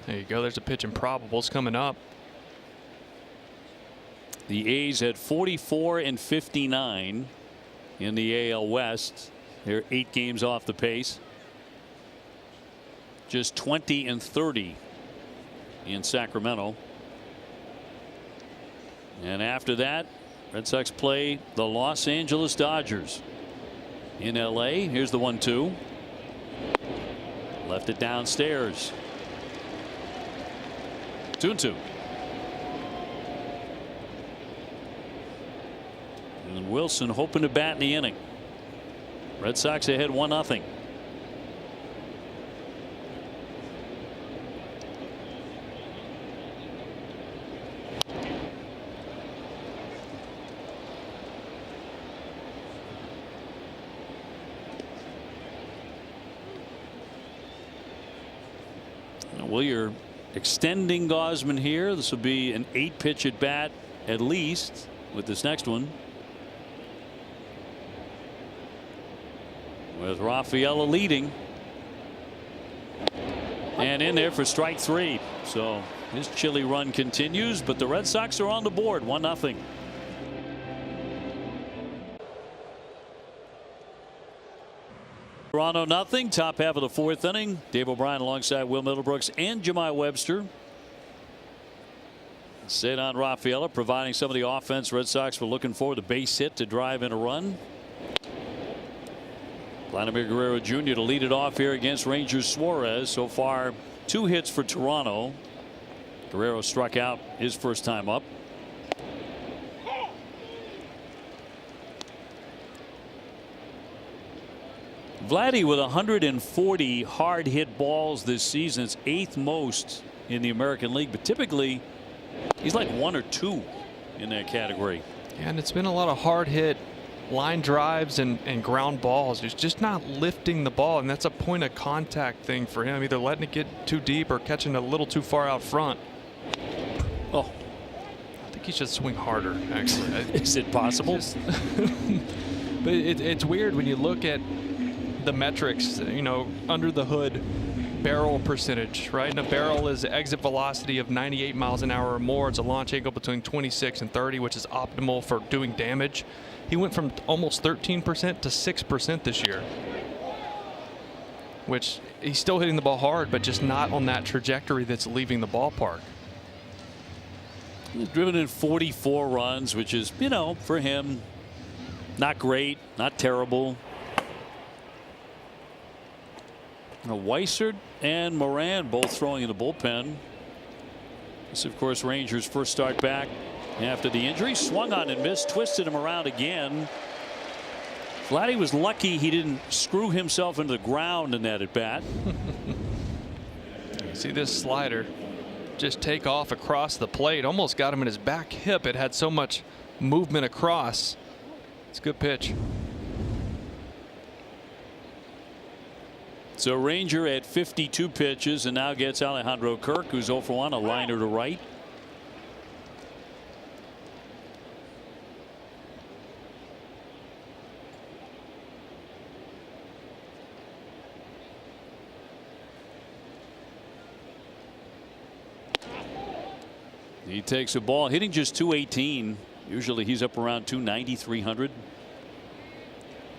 There you go. There's a pitch improbables coming up. The A's at 44 and 59 in the AL West. They're 8 games off the pace. Just 20 and 30 in Sacramento. And after that, Red Sox play the Los Angeles Dodgers in LA. Here's the 1-2. Left it downstairs. 2-2. And Wilson hoping to bat in the inning. Red Sox ahead 1-0. Well, you're extending Gausman here. This will be an 8-pitch at bat at least with this next one. With Rafaela leading. And in there for strike 3. So his chilly run continues, but the Red Sox are on the board 1-0. Toronto nothing. Top half of the 4th inning. Dave O'Brien alongside Will Middlebrooks and Jemai Webster. Set on Rafaela, providing some of the offense Red Sox were looking for. The base hit to drive in a run. Vladimir Guerrero Jr. to lead it off here against Rangers Suarez. So far 2 hits for Toronto. Guerrero struck out his first time up. Vladdy with 140 hard hit balls this season. It's 8th most in the American League, but typically he's like 1 or 2 in that category. And it's been a lot of hard hit line drives and ground balls. He's just not lifting the ball, and that's a point of contact thing for him, either letting it get too deep or catching a little too far out front. Oh, I think he should swing harder, actually. is it possible? But it's weird when you look at the metrics, you know, under the hood. Barrel percentage, right? And a barrel is exit velocity of 98 miles an hour or more. It's a launch angle between 26 and 30, which is optimal for doing damage. He went from almost 13% to 6% this year, which he's still hitting the ball hard, but just not on that trajectory that's leaving the ballpark. He's driven in 44 runs, which is, you know, for him, not great, not terrible. Weissert and Moran both throwing in the bullpen. This, of course, Rangers' first start back after the injury. Swung on and missed, twisted him around again. Vladdy was lucky he didn't screw himself into the ground in that at bat. See this slider just take off across the plate. Almost got him in his back hip. It had so much movement across. It's a good pitch. So Ranger at 52 pitches and now gets Alejandro Kirk, who's 0 for 1, a liner to right. He takes a ball, hitting just 218. Usually he's up around 290, 300.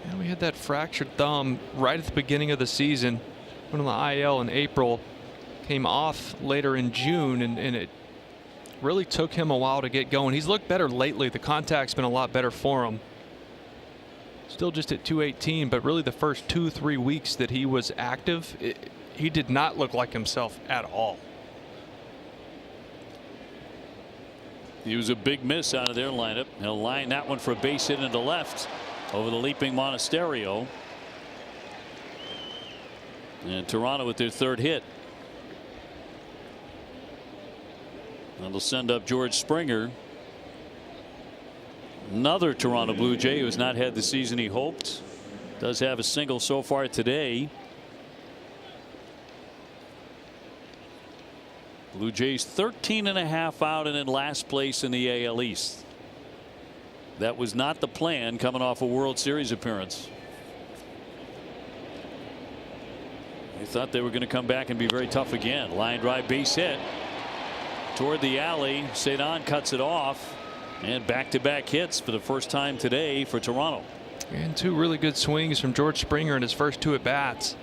Yeah, we had that fractured thumb right at the beginning of the season. Went on the IL in April, came off later in June, and it really took him a while to get going. He's looked better lately. The contact's been a lot better for him. Still just at 218, but really the first 2-3 weeks that he was active, he did not look like himself at all. He was a big miss out of their lineup. He'll line that one for a base hit into left over the leaping Monasterio. And Toronto with their 3rd hit. And they'll send up George Springer. Another Toronto Blue Jay who has not had the season he hoped. Does have a single so far today. Blue Jays 13.5 out and in last place in the AL East. That was not the plan coming off a World Series appearance. They thought they were going to come back and be very tough again. Line drive, base hit toward the alley. Cedon cuts it off, and back-to-back hits for the first time today for Toronto. And two really good swings from George Springer in his first two at bats.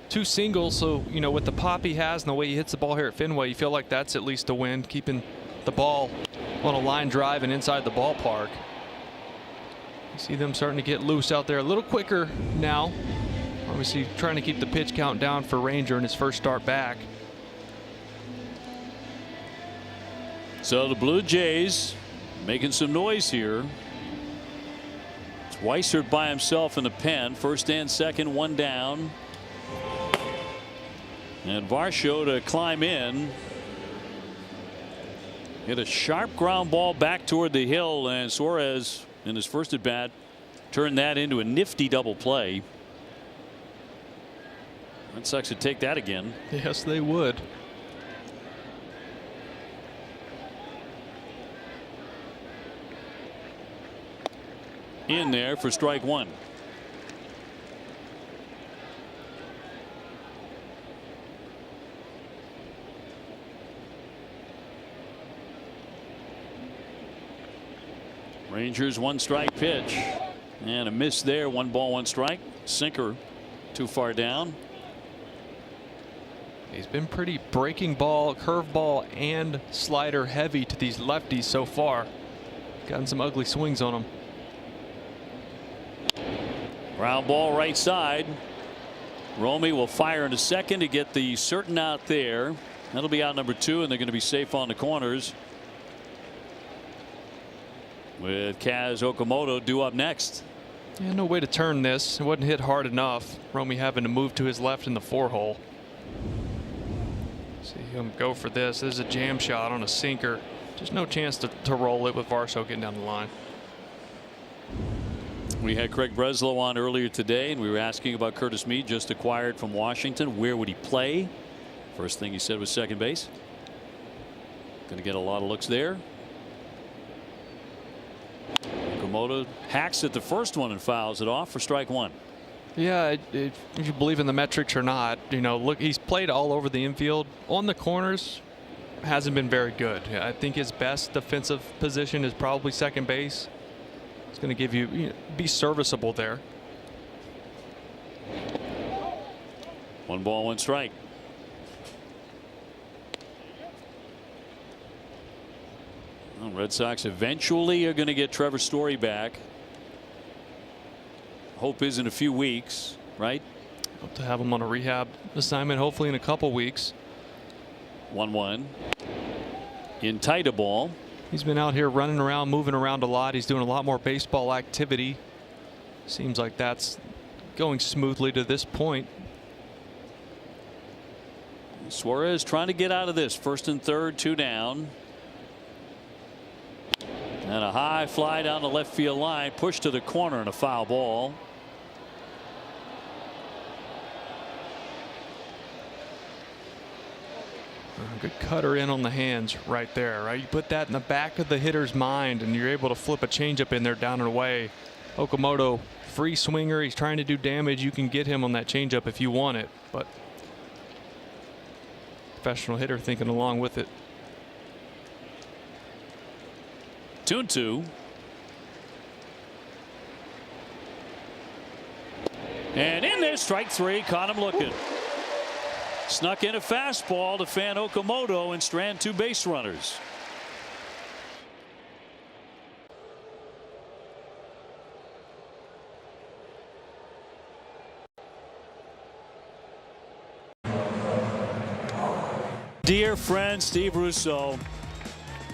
Two singles, so you know, with the pop he has and the way he hits the ball here at Fenway, you feel like that's at least a win, keeping the ball on a line drive and inside the ballpark. You see them starting to get loose out there a little quicker now. Obviously trying to keep the pitch count down for Ranger in his first start back. So the Blue Jays making some noise here. It's Weissert by himself in the pen. First and second, one down. And Varsho to climb in. Hit a sharp ground ball back toward the hill, and Suarez in his first at bat turned that into a nifty double play. Red Sox would take that again. Yes, they would. In there for strike one. Rangers one strike pitch and a miss there. 1 ball 1 strike. Sinker too far down. He's been pretty breaking ball, curveball, and slider heavy to these lefties so far. Gotten some ugly swings on him. Ground ball right side. Romy will fire into second to get the certain out there. That'll be out number 2, and they're going to be safe on the corners, with Kaz Okamoto due up next. Yeah, no way to turn this. It wasn't hit hard enough. Romy having to move to his left in the 4-hole. See him go for this. There's a jam shot on a sinker. Just no chance to roll it with Varsho getting down the line. We had Craig Breslow on earlier today, and we were asking about Curtis Mead, just acquired from Washington. Where would he play? First thing he said was second base. Going to get a lot of looks there. Okamoto hacks at the first one and fouls it off for strike one. Yeah, if you believe in the metrics or not, you know, look, he's played all over the infield. On the corners, hasn't been very good. I think his best defensive position is probably second base. It's going to give you be serviceable there. 1 ball 1 strike. Well, Red Sox eventually are going to get Trevor Story back. Hope is in a few weeks, right? Hope to have him on a rehab assignment hopefully in a couple weeks. 1-1 in tight a ball. He's been out here running around, moving around a lot. He's doing a lot more baseball activity. Seems like that's going smoothly to this point. Suarez trying to get out of this. First and third, 2 down. And a high fly down the left field line, pushed to the corner, and a foul ball. Good cutter in on the hands right there, right? You put that in the back of the hitter's mind, and you're able to flip a changeup in there down and away. Okamoto, free swinger. He's trying to do damage. You can get him on that changeup if you want it, but professional hitter thinking along with it. 2-2. And in there, strike 3. Caught him looking. Snuck in a fastball to fan Okamoto and strand 2 base runners. Dear friend Steve Russo,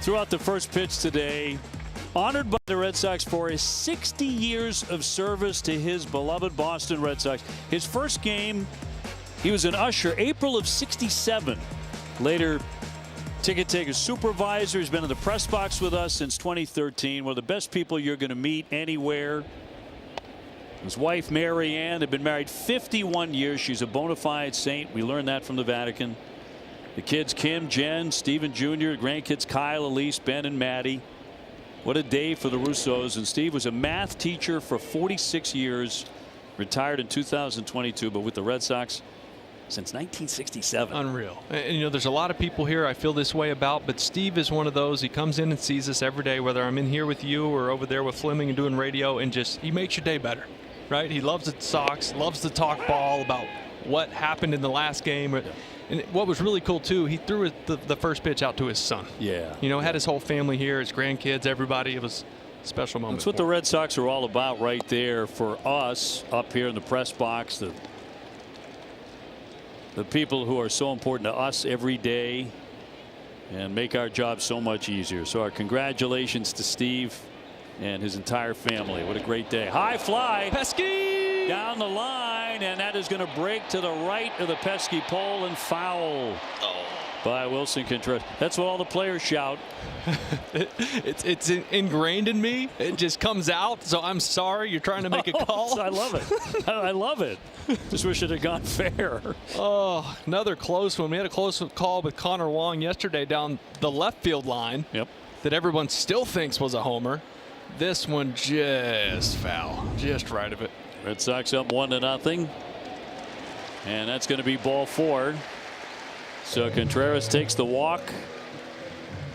throughout the first pitch today, honored by the Red Sox for his 60 years of service to his beloved Boston Red Sox. His first game, he was an usher, April of '67. Later, ticket taker supervisor. He's been in the press box with us since 2013. One of the best people you're going to meet anywhere. His wife, Mary Ann, have been married 51 years. She's a bona fide saint. We learned that from the Vatican. The kids Kim, Jen, Stephen Jr., grandkids Kyle, Elise, Ben, and Maddie. What a day for the Russos. And Steve was a math teacher for 46 years, retired in 2022, but with the Red Sox since 1967. Unreal. And you know, there's a lot of people here I feel this way about, but Steve is one of those. He comes in and sees us every day, whether I'm in here with you or over there with Fleming and doing radio, and just he makes your day better, right? He loves the Sox, loves to talk ball about what happened in the last game. And what was really cool too, he threw the first pitch out to his son. Yeah. You know, had his whole family here, his grandkids, everybody. It was a special moment. That's what the Red Sox are all about right there for us up here in the press box. The people who are so important to us every day and make our job so much easier. So our congratulations to Steve and his entire family. What a great day. High fly. Pesky down the line, and that is going to break to the right of the pesky pole and foul by Wilson Contreras. That's what all the players shout. It's ingrained in me. It just comes out. So I'm sorry. You're trying to make a call. I love it. I love it. Just wish it had gone fair. Oh, another close one. We had a close call with Connor Wong yesterday down the left field line. Yep. That everyone still thinks was a homer. This one just foul, just right of it. Red Sox up 1-0, and that's going to be ball 4. So Contreras takes the walk.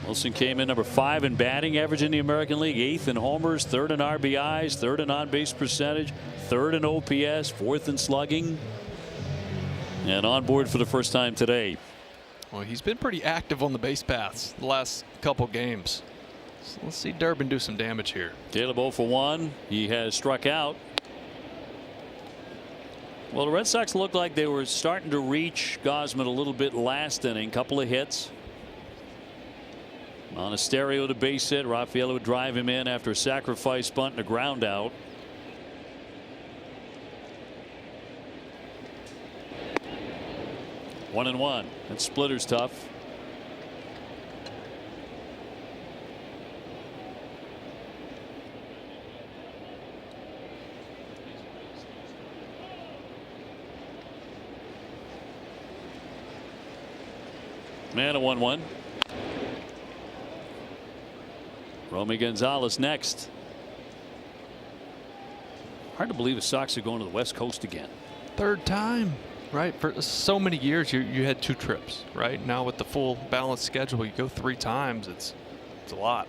Wilson came in number 5 in batting average in the American League, 8th in homers, 3rd in RBIs, 3rd in on-base percentage, 3rd in OPS, 4th in slugging, and on board for the first time today. Well, he's been pretty active on the base paths the last couple games. So let's see Durbin do some damage here. Caleb 0 for 1. He has struck out. Well, the Red Sox looked like they were starting to reach Gausman a little bit last inning. Couple of hits. On a stereo to base hit. Rafael would drive him in after a sacrifice bunt and a ground out. One and one. That splitter's tough. Man, a 1-1. Romy Gonzalez next. Hard to believe the Sox are going to the West Coast again. 3rd time, right? For so many years, you had 2 trips, right? Now with the full balanced schedule, you go 3 times. It's a lot.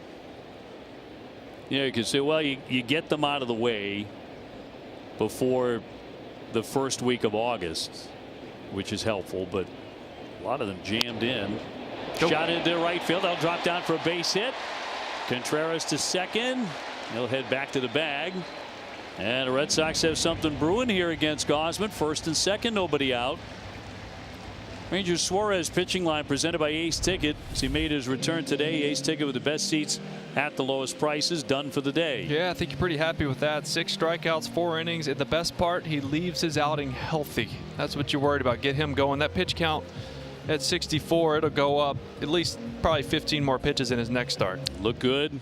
Yeah, you can say, well, you get them out of the way before the first week of August, which is helpful, but a lot of them jammed in. Shot into right field. They'll drop down for a base hit. Contreras to second. He'll head back to the bag. And the Red Sox have something brewing here against Gausman. 1st and 2nd, nobody out. Ranger Suarez pitching line presented by Ace Ticket. As he made his return today, Ace Ticket with the best seats at the lowest prices, done for the day. Yeah, I think you're pretty happy with that. 6 strikeouts, 4 innings. And the best part, he leaves his outing healthy. That's what you're worried about. Get him going. That pitch count at 64, it'll go up at least probably 15 more pitches in his next start. Look good.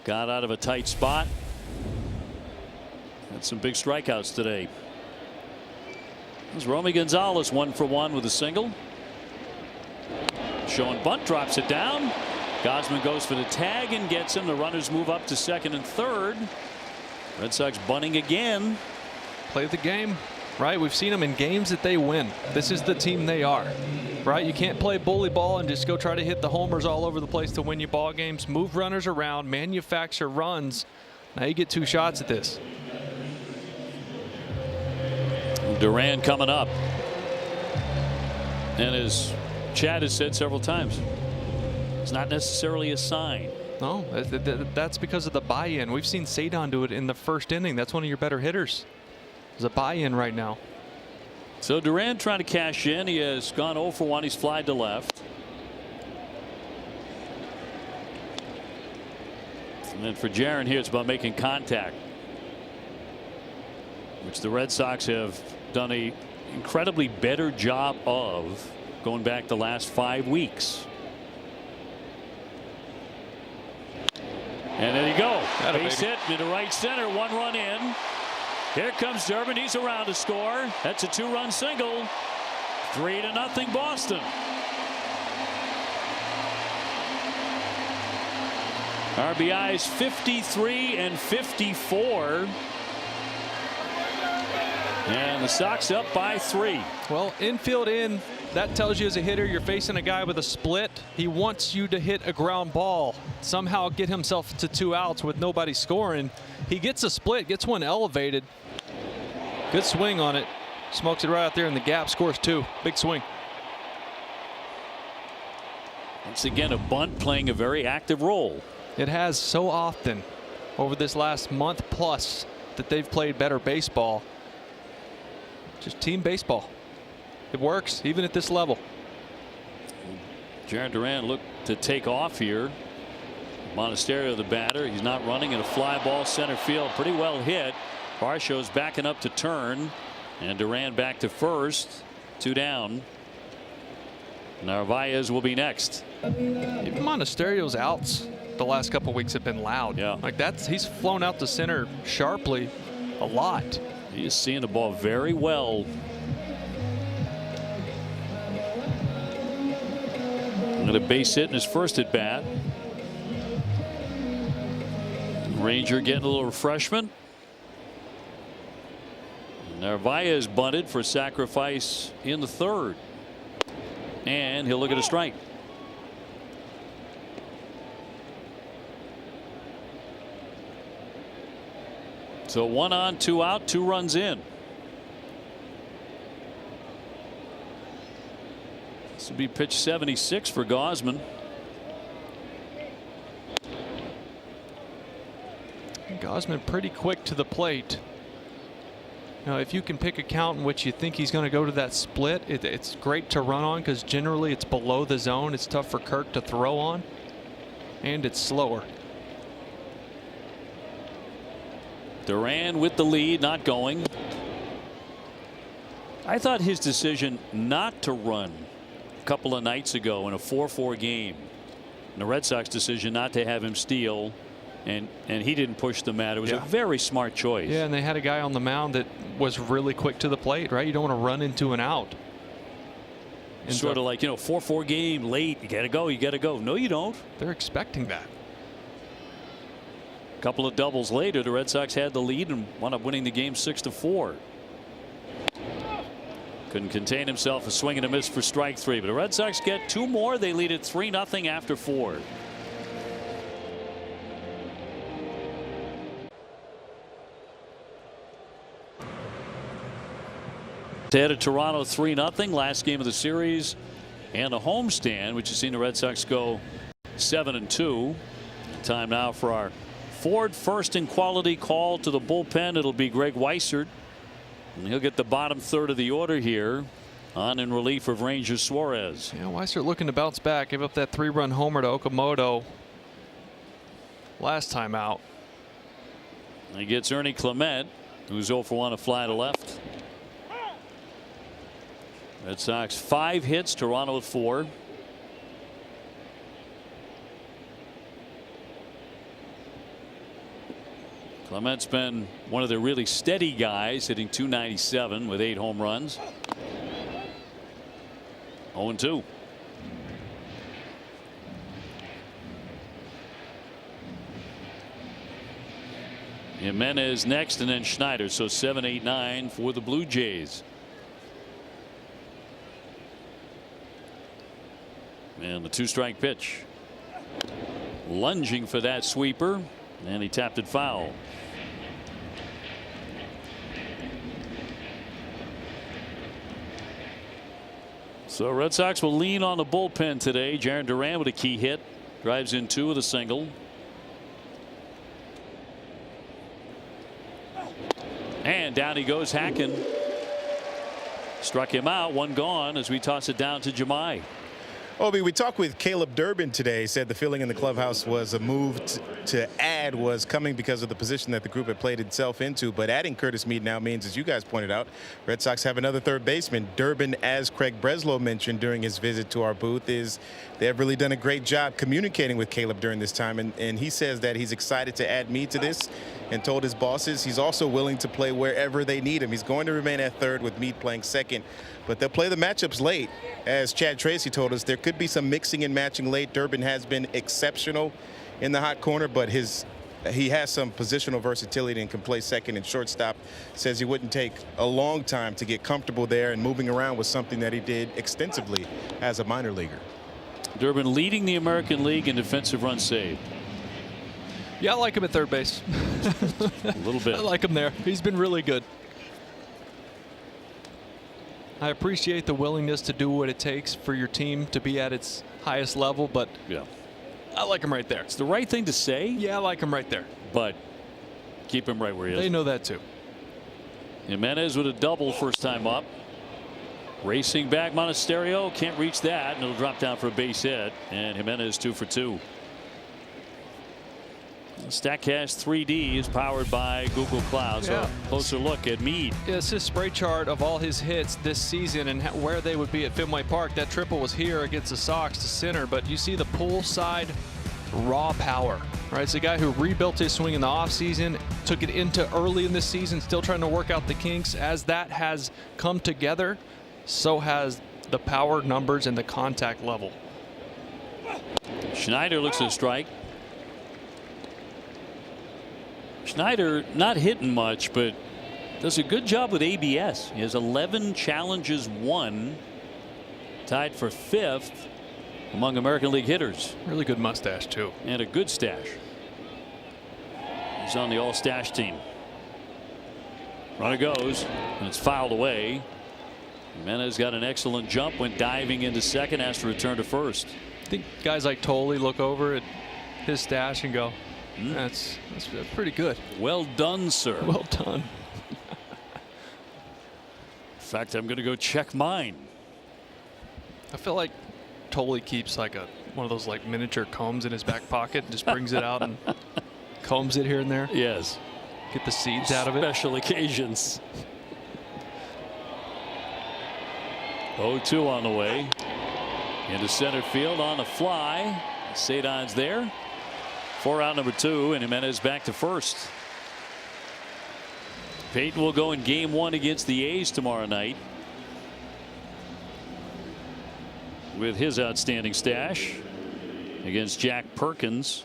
Got out of a tight spot. Had some big strikeouts today. There's Romy Gonzalez 1 for 1 with a single. Showing bunt, drops it down. Gausman goes for the tag and gets him. The runners move up to 2nd and 3rd. Red Sox bunting again. Play the game. Right, we've seen them in games that they win. This is the team they are. Right, you can't play bully ball and just go try to hit the homers all over the place to win your ball games. Move runners around, manufacture runs. Now you get 2 shots at this. Duran coming up, and as Chad has said several times, it's not necessarily a sign. No, that's because of the buy-in. We've seen Cedon do it in the 1st inning. That's one of your better hitters. There's a buy-in right now. So Duran trying to cash in. He has gone 0 for 1. He's flied to left. And then for Jaron here, it's about making contact, which the Red Sox have done a incredibly better job of going back the last 5 weeks. And there you go. Base hit into right center. 1 run in. Here comes Durbin. He's around to score. That's a 2-run single. 3-0 Boston. RBIs 53 and 54. And the Sox up by 3. Well, infield in, that tells you as a hitter you're facing a guy with a split. He wants you to hit a ground ball, somehow get himself to 2 outs with nobody scoring. He gets a split, gets one elevated. Good swing on it. Smokes it right out there in the gap, scores 2. Big swing. Once again, a bunt playing a very active role. It has so often over this last month plus that they've played better baseball. Just team baseball. It works even at this level. Jarren Duran looked to take off here. Monasterio the batter. He's not running, in a fly ball center field. Pretty well hit. Varsho's backing up to turn, and Duran back to first. 2 down. Narvaez will be next. Even Monasterio's outs the last couple weeks have been loud. Yeah. Like he's flown out to center sharply a lot. He's seeing the ball very well. Another base hit in his first at bat. Ranger getting a little refreshment. Narvaez bunted for sacrifice in the 3rd. And he'll look at a strike. So 1 on, 2 out, 2 runs in. This will be pitch 76 for Gausman. Gausman pretty quick to the plate. Now, if you can pick a count in which you think he's going to go to that split, it's great to run on because generally it's below the zone. It's tough for Kirk to throw on, and it's slower. Duran with the lead, not going. I thought his decision not to run a couple of nights ago in a 4-4 game, and the Red Sox decision not to have him steal, and he didn't push the mat. It was a very smart choice. Yeah, and they had a guy on the mound that was really quick to the plate, right? You don't want to run into an out. And sort of like, 4-4 game, late, you gotta go, you gotta go. No, you don't. They're expecting that. A couple of doubles later, the Red Sox had the lead and wound up winning the game 6-4. Couldn't contain himself, a swing and a miss for strike 3, but the Red Sox get 2 more. They lead it 3-0 after 4. Ahead of Toronto 3-0, last game of the series, and a homestand, which has seen the Red Sox go 7-2. Time now for our Ford first in quality call to the bullpen. It'll be Greg Weissert, and he'll get the bottom 3rd of the order here, on in relief of Ranger Suarez. Yeah, Weissert looking to bounce back. Gave up that 3-run homer to Okamoto last time out. He gets Ernie Clement, who's 0 for 1, a fly to left. Red Sox 5 hits, Toronto with 4. Clement's been one of the really steady guys, hitting .297 with 8 home runs. 0-2. Jimenez next, and then Schneider. So 7, 8, 9 for the Blue Jays. And the 2-strike pitch. Lunging for that sweeper, and he tapped it foul. So Red Sox will lean on the bullpen today. Jarren Duran with a key hit, drives in 2 with a single. And down he goes, Hacken. Struck him out, 1 gone as we toss it down to Jemai. Obi, we talked with Caleb Durbin today. Said the feeling in the clubhouse was a move to add was coming because of the position that the group had played itself into. But adding Curtis Mead now means, as you guys pointed out, Red Sox have another third baseman. Durbin, as Craig Breslow mentioned during his visit to our booth, they've really done a great job communicating with Caleb during this time. And he says that he's excited to add Mead to this, and told his bosses he's also willing to play wherever they need him. He's going to remain at third with Mead playing second, but they'll play the matchups late. As Chad Tracy told us, they're could be some mixing and matching late. Durbin has been exceptional in the hot corner, but he has some positional versatility and can play second and shortstop. Says he wouldn't take a long time to get comfortable there, and moving around was something that he did extensively as a minor leaguer. Durbin leading the American League in defensive runs saved. Yeah, I like him at third base. A little bit. I like him there. He's been really good. I appreciate the willingness to do what it takes for your team to be at its highest level, but Yeah. I like him right there. It's the right thing to say. Yeah, I like him right there. But keep him right where he is. They know that too. Jimenez with a double first time up. Racing back Monasterio. Can't reach that, and it'll drop down for a base hit. And Jimenez 2 for 2. StatCast 3D is powered by Google Cloud. So a closer look at Meade. Yeah, it's his spray chart of all his hits this season and where they would be at Fenway Park. That triple was here against the Sox to center, but you see the pull side raw power. Right, it's a guy who rebuilt his swing in the offseason, took it into early in the season, still trying to work out the kinks. As that has come together, so has the power numbers and the contact level. Schneider looks at a strike. Schneider not hitting much, but does a good job with ABS. He has 11 challenges won, tied for 5th among American League hitters. Really good mustache too. And a good stash. He's on the all-stash team. Runner goes, and it's fouled away. Jimenez got an excellent jump, went diving into second, has to return to first. I think guys like Tolley look over at his stash and go, that's pretty good. Well done, sir. Well done. In fact, I'm going to go check mine. I feel like Tolley keeps like one of those like miniature combs in his back pocket and just brings it out and combs it here and there. Yes. Get the seeds out of it. Special occasions. 0-2 on the way. Into center field on the fly. Sadon's there. 4 out number 2, and Jimenez back to first. Peyton will go in game 1 against the A's tomorrow night with his outstanding stash against Jack Perkins.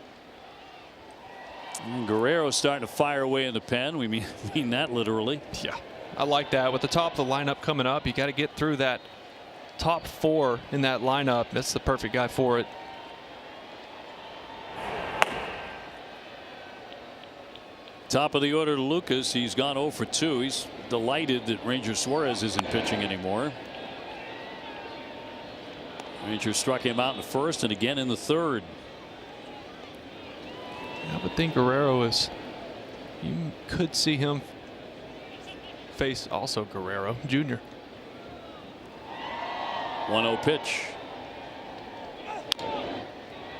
And Guerrero starting to fire away in the pen. We mean that literally. Yeah, I like that. With the top of the lineup coming up, you got to get through that top 4 in that lineup. That's the perfect guy for it. Top of the order to Lucas. He's gone 0 for 2. He's delighted that Ranger Suarez isn't pitching anymore. Ranger struck him out in the first and again in the third. I would think Guerrero is. You could see him face also Guerrero Jr. 1-0 pitch.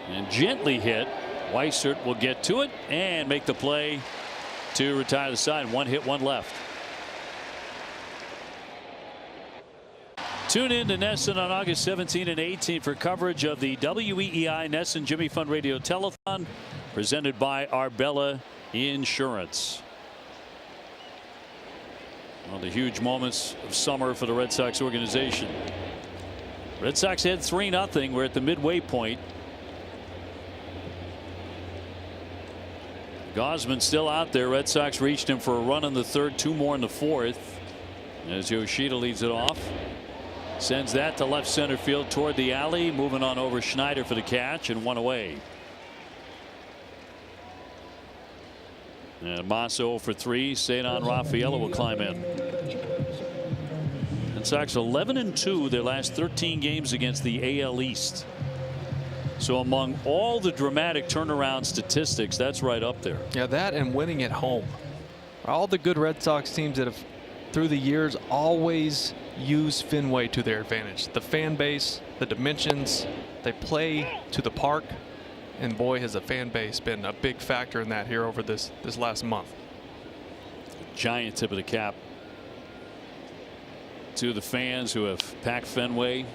And gently hit. Weissert will get to it and make the play to retire the side. 1 hit, 1 left. Tune in to NESN on August 17 and 18 for coverage of the WEEI NESN Jimmy Fund Radio Telethon presented by Arbella Insurance. One of the huge moments of summer for the Red Sox organization. Red Sox had 3-0. We're at the midway point. Gosman still out there. Red Sox reached him for a run in the third, 2 more in the fourth. As Yoshida leads it off. Sends that to left center field toward the alley. Moving on over Schneider for the catch and 1 away. And Massa 0 for 3. Cedon Rafaela will climb in. Red Sox 11-2 their last 13 games against the AL East. So among all the dramatic turnaround statistics, that's right up there. Yeah, that and winning at home. All the good Red Sox teams that have through the years always use Fenway to their advantage. The fan base, the dimensions, they play to the park, and boy has the fan base been a big factor in that here over this last month. Giant tip of the cap to the fans who have packed Fenway.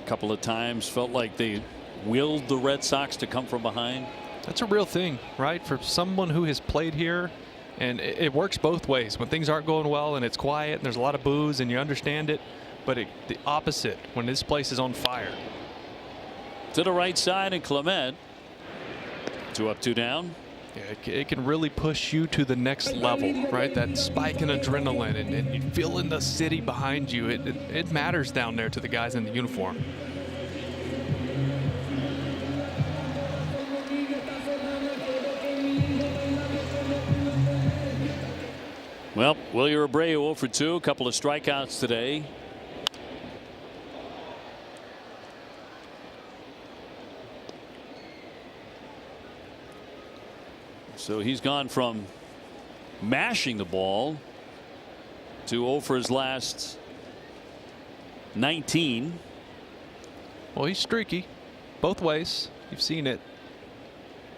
A couple of times felt like they willed the Red Sox to come from behind. That's a real thing, right? For someone who has played here, and it works both ways. When things aren't going well and it's quiet and there's a lot of boos and you understand it, but the opposite when this place is on fire. To the right side, and Clement. 2 up, 2 down. Yeah, it can really push you to the next level, right? That spike in adrenaline, and you feel in the city behind you. It matters down there to the guys in the uniform. Well, Wilyer Abreu 0 for 2, a couple of strikeouts today. So he's gone from mashing the ball to 0 for his last 19. Well, he's streaky both ways. You've seen it.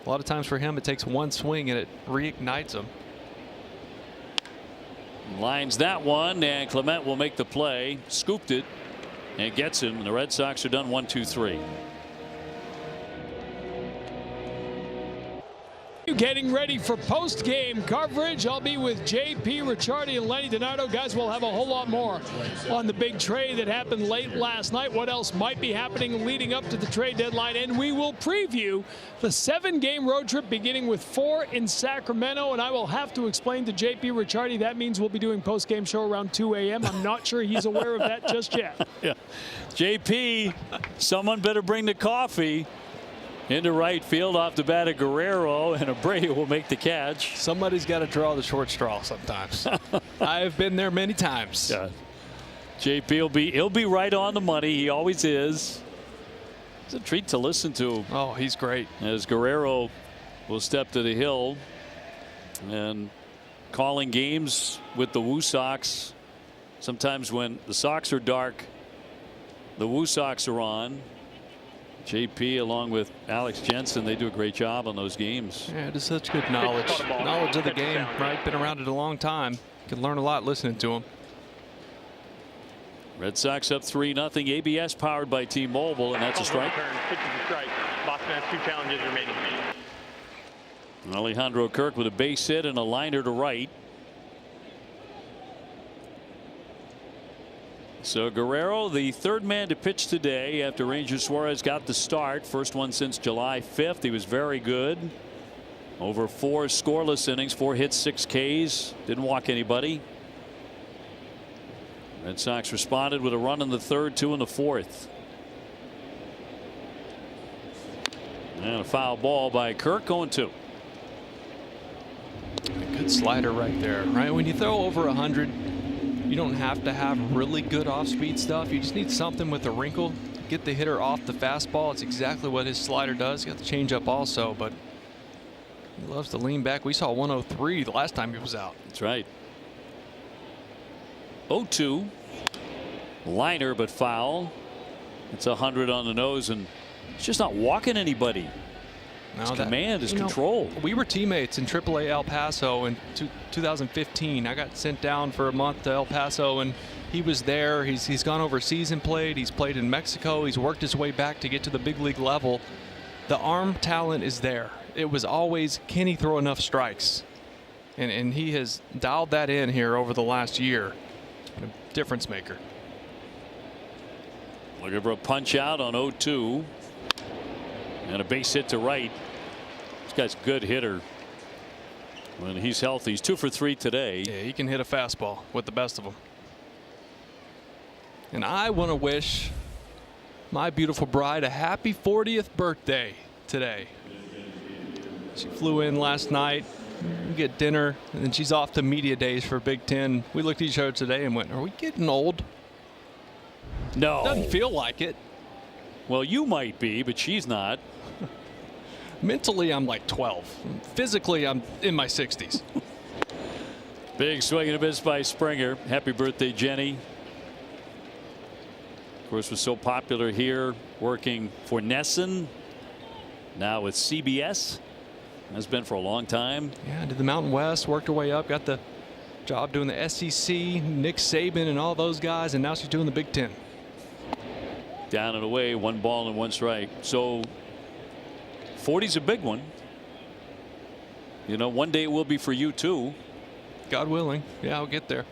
A lot of times for him, it takes one swing and it reignites him. Lines that one, and Clement will make the play. Scooped it and gets him. The Red Sox are done 1-2-3. Getting ready for post-game coverage. I'll be with J.P. Ricciardi and Lenny Donato. Guys, we'll have a whole lot more on the big trade that happened late last night. What else might be happening leading up to the trade deadline? And we will preview the 7-game road trip beginning with 4 in Sacramento. And I will have to explain to J.P. Ricciardi that means we'll be doing post-game show around 2 a.m. I'm not sure he's aware of that just yet. Yeah. J.P., someone better bring the coffee. Into right field off the bat of Guerrero, and Abreu will make the catch. Somebody's got to draw the short straw sometimes. I've been there many times. Yeah. JP he'll be right on the money. He always is. It's a treat to listen to. Oh, he's great. As Guerrero will step to the hill and calling games with the Woo Sox. Sometimes when the Sox are dark, the Woo Sox are on. JP along with Alex Jensen, they do a great job on those games. Yeah, just such good knowledge of the game, right? Been around it a long time. You can learn a lot listening to him. Red Sox up 3-0. ABS powered by T-Mobile, and that's a strike. Pitch is a strike. Boston has 2 challenges remaining. Alejandro Kirk with a base hit and a liner to right. So Guerrero, the 3rd man to pitch today after Ranger Suarez got the start. First one since July 5th. He was very good. Over 4 scoreless innings, 4 hits, 6 Ks. Didn't walk anybody. Red Sox responded with a run in the 3rd, 2 in the 4th. And a foul ball by Kirk, going 2. A good slider right there, right? When you throw over 100, you don't have to have really good off-speed stuff. You just need something with a wrinkle. Get the hitter off the fastball. It's exactly what his slider does. He got the changeup also, but he loves to lean back. We saw 103 the last time he was out. That's right. 0-2. Liner, but foul. It's 100 on the nose, and it's just not walking anybody. His command, his control. We were teammates in AAA El Paso in 2015. I got sent down for a month to El Paso, and he was there. He's gone overseas and played. He's played in Mexico. He's worked his way back to get to the big league level. The arm talent is there. It was always, can he throw enough strikes? And he has dialed that in here over the last year. A difference maker. Looking for a punch out on 0-2. And a base hit to right. This guy's a good hitter when he's healthy. He's 2 for 3 today. Yeah, he can hit a fastball with the best of them. And I want to wish my beautiful bride a happy 40th birthday today. She flew in last night. We get dinner, and then she's off to media days for Big Ten. We looked at each other today and went, are we getting old? No. Doesn't feel like it. Well, you might be, but she's not. Mentally, I'm like 12. Physically, I'm in my 60s. Big swing and a miss by Springer. Happy birthday, Jenny. Of course, was so popular here working for Nesson. Now with CBS. Has been for a long time. Yeah, did the Mountain West, worked her way up, got the job doing the SEC, Nick Saban and all those guys, and now she's doing the Big Ten. Down and away, 1 ball and 1 strike. So 40's a big one. You know, one day it will be for you too. God willing. Yeah, I'll get there.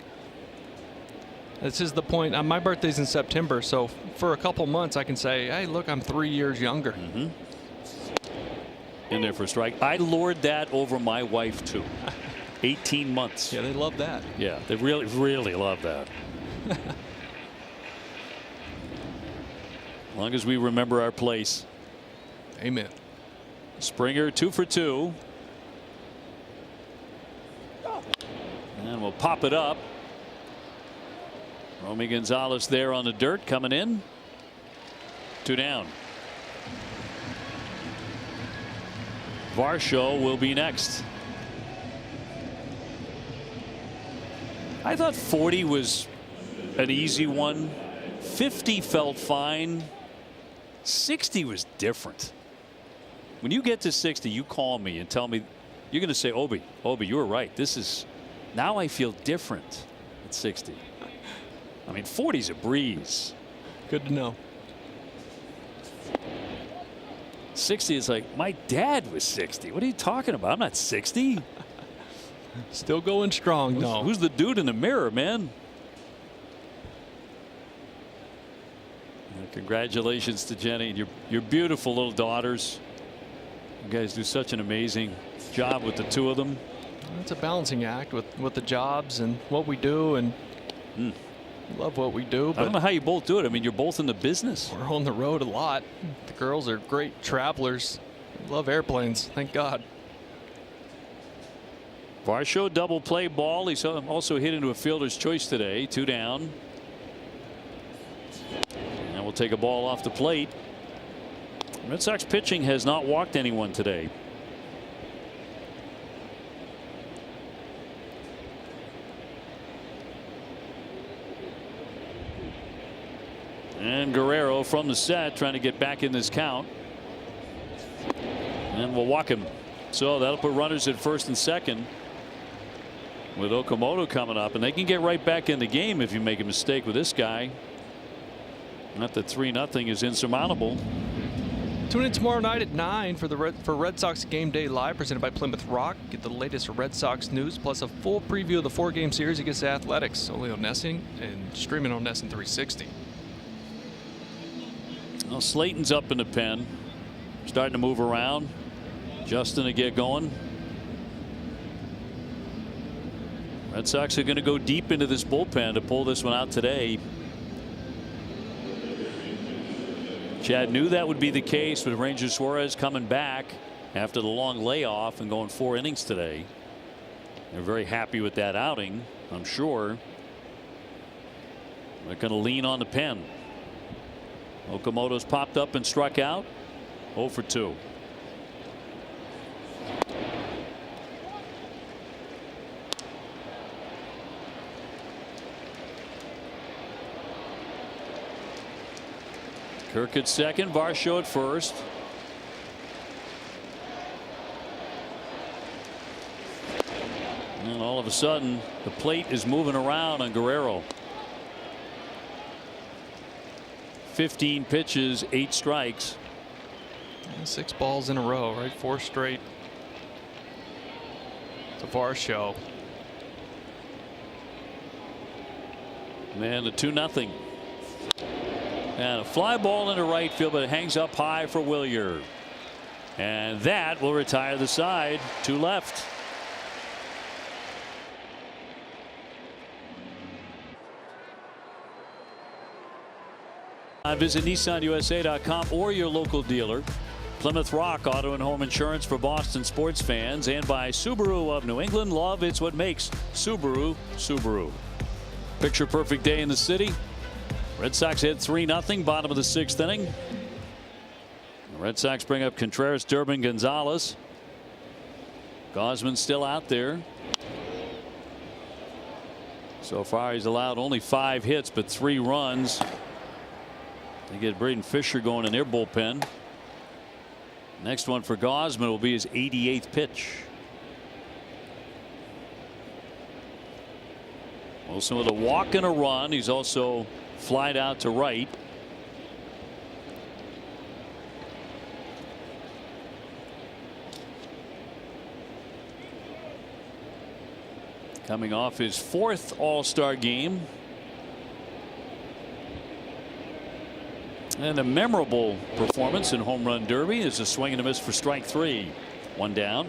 This is the point. My birthday's in September, so for a couple months I can say, hey, look, I'm 3 years younger. In there for a strike. I lured that over my wife too. 18 months. Yeah, they love that. Yeah, they really, really love that. As long as we remember our place. Amen. Springer 2 for 2. And we'll pop it up. Romy Gonzalez there on the dirt coming in. 2 down. Varsho will be next. I thought 40 was an easy one. 50 felt fine. 60 was different. When you get to 60, you call me and tell me, you're going to say, Obi, you were right. This is, now I feel different at 60. I mean, 40's a breeze. Good to know. 60 is like, my dad was 60. What are you talking about? I'm not 60. Still going strong. No. Who's the dude in the mirror, man? Congratulations to Jenny and your beautiful little daughters. You guys do such an amazing job with the 2 of them. It's a balancing act with the jobs and what we do, and love what we do. But I don't know how you both do it. I mean, you're both in the business. We're on the road a lot. The girls are great travelers. Love airplanes. Thank God. Varsho double play ball. He's also hit into a fielder's choice today. 2 down. And we'll take a ball off the plate. Red Sox pitching has not walked anyone today. And Guerrero from the set trying to get back in this count. And we'll walk him. So that'll put runners at first and second with Okamoto coming up, and they can get right back in the game if you make a mistake with this guy. Not that 3-0 is insurmountable. Tune in tomorrow night at 9 for Red Sox Game Day Live, presented by Plymouth Rock. Get the latest Red Sox news, plus a full preview of the 4-game series against Athletics, only on NESN and streaming on NESN 360. Well, Slayton's up in the pen, starting to move around. Justin to get going. Red Sox are going to go deep into this bullpen to pull this one out today. Chad knew that would be the case with Ranger Suarez coming back after the long layoff and going 4 innings today. They're very happy with that outing, I'm sure. They're going to lean on the pen. Okamoto's popped up and struck out. 0 for 2. Kirk at second, Varsho at first. And all of a sudden, the plate is moving around on Guerrero. 15 pitches, 8 strikes. 6 balls in a row, right? 4 straight. It's a Varsho. Man, the 2-0. And a fly ball into right field, but it hangs up high for Willier. And that will retire the side. 2 left. Visit NissanUSA.com or your local dealer. Plymouth Rock Auto and Home Insurance for Boston sports fans, and by Subaru of New England. Love, it's what makes Subaru Subaru. Picture perfect day in the city. Red Sox hit 3-0, bottom of the 6th inning. The Red Sox bring up Contreras, Durbin, Gonzalez. Gausman still out there. So far he's allowed only 5 hits but 3 runs. They get Braden Fisher going in their bullpen. Next one for Gausman will be his 88th pitch. Wilson with a walk and a run. He's also flied out to right. Coming off his 4th All-Star game. And a memorable performance in home run derby is a swing and a miss for strike 3. 1 down.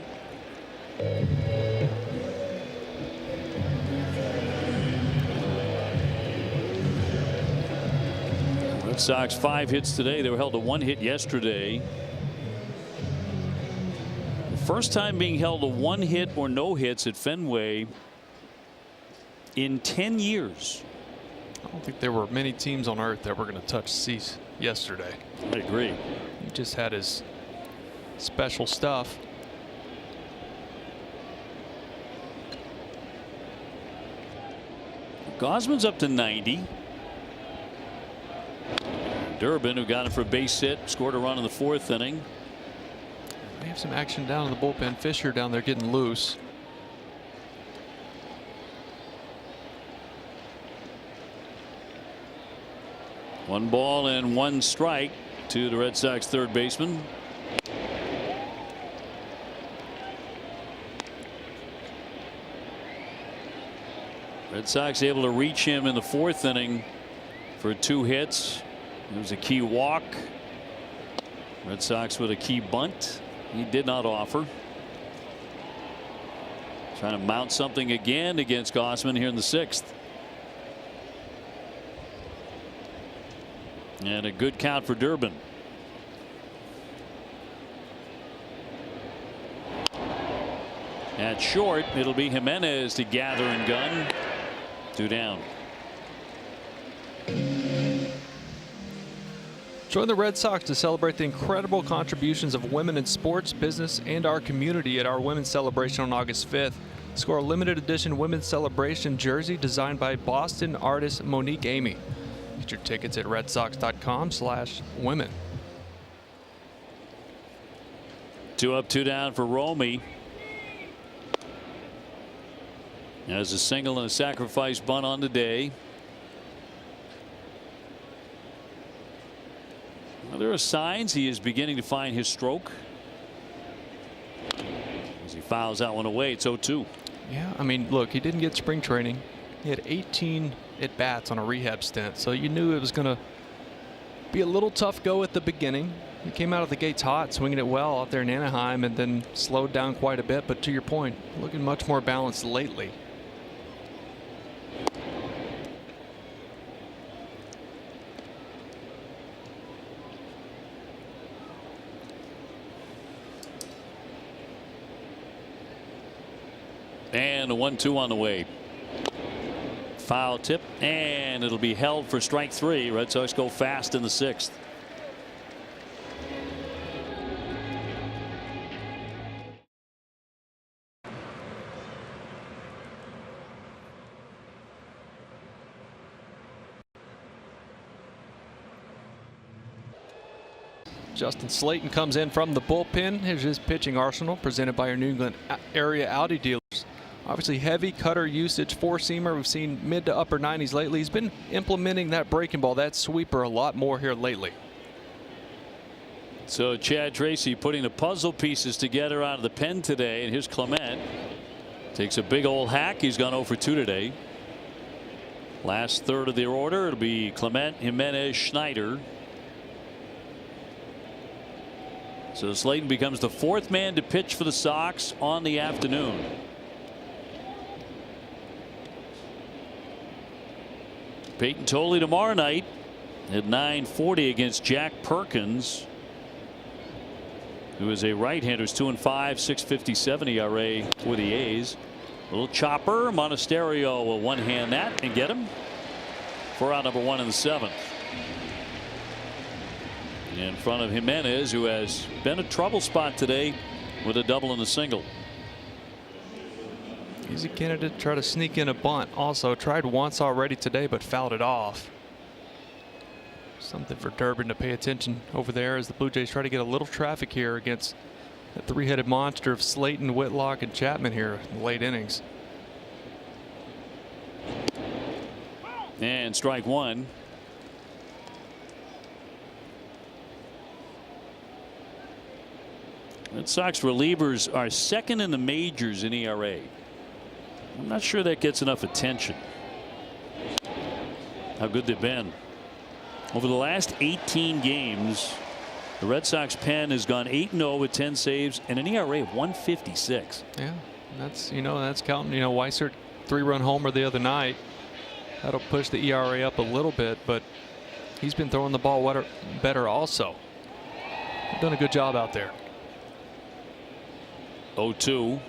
Red Sox 5 hits today. They were held to 1 hit yesterday. The first time being held to 1 hit or no hits at Fenway in 10 years. I don't think there were many teams on earth that were going to touch Cease yesterday. I agree. He just had his special stuff. Gosman's up to 90. Durbin, who got him for a base hit, scored a run in the 4th inning. We have some action down in the bullpen. Fisher down there getting loose. One ball and 1 strike to the Red Sox third baseman. Red Sox able to reach him in the 4th inning for 2 hits. It was a key walk. Red Sox with a key bunt. He did not offer. Trying to mount something again against Gosman here in the 6th. And a good count for Durbin. At short, it'll be Jimenez to gather and gun. 2 down. Join the Red Sox to celebrate the incredible contributions of women in sports, business, and our community at our Women's Celebration on August 5th. Score a limited edition Women's Celebration jersey designed by Boston artist Monique Amy. Get your tickets at redsox.com/women. 2 up, 2 down for Romy. As a single and a sacrifice bunt on the day. Well, there are signs he is beginning to find his stroke. As he fouls that one away, it's 0-2. Yeah, I mean, look, he didn't get spring training. He had 18 at bats on a rehab stint, so you knew it was going to be a little tough go at the beginning. He came out of the gates hot, swinging it well out there in Anaheim, and then slowed down quite a bit. But to your point, looking much more balanced lately. And a 1-2 on the way. Foul tip, and it'll be held for strike 3. Red Sox go fast in the 6th. Justin Slayton comes in from the bullpen. Here's his pitching arsenal presented by our New England area Audi dealers. Obviously heavy cutter usage, 4-seamer. We've seen mid to upper 90s lately. He's been implementing that breaking ball, that sweeper, a lot more here lately. So Chad Tracy putting the puzzle pieces together out of the pen today, and here's Clement. Takes a big old hack. He's gone 0 for 2 today. Last third of the order, it'll be Clement, Jimenez, Schneider. So Slayton becomes the 4th man to pitch for the Sox on the afternoon. Peyton Tolley tomorrow night at 9:40 against Jack Perkins, who is a right-hander. 2-5, 6.57 ERA for the A's. A little chopper. Monasterio will one-hand that and get him for out number 1 in the 7th. In front of Jimenez, who has been a trouble spot today with a double and a single. Easy candidate to try to sneak in a bunt. Also tried once already today, but fouled it off. Something for Durbin to pay attention over there as the Blue Jays try to get a little traffic here against the 3-headed monster of Slayton, Whitlock, and Chapman here in the late innings. And strike 1. Red Sox relievers are 2nd in the majors in ERA. I'm not sure that gets enough attention. How good they've been. Over the last 18 games, the Red Sox pen has gone 8-0 with 10 saves and an ERA of 1.56. Yeah, that's that's counting Weissert 3-run homer the other night. That'll push the ERA up a little bit, but he's been throwing the ball better also. Done a good job out there. 0-2.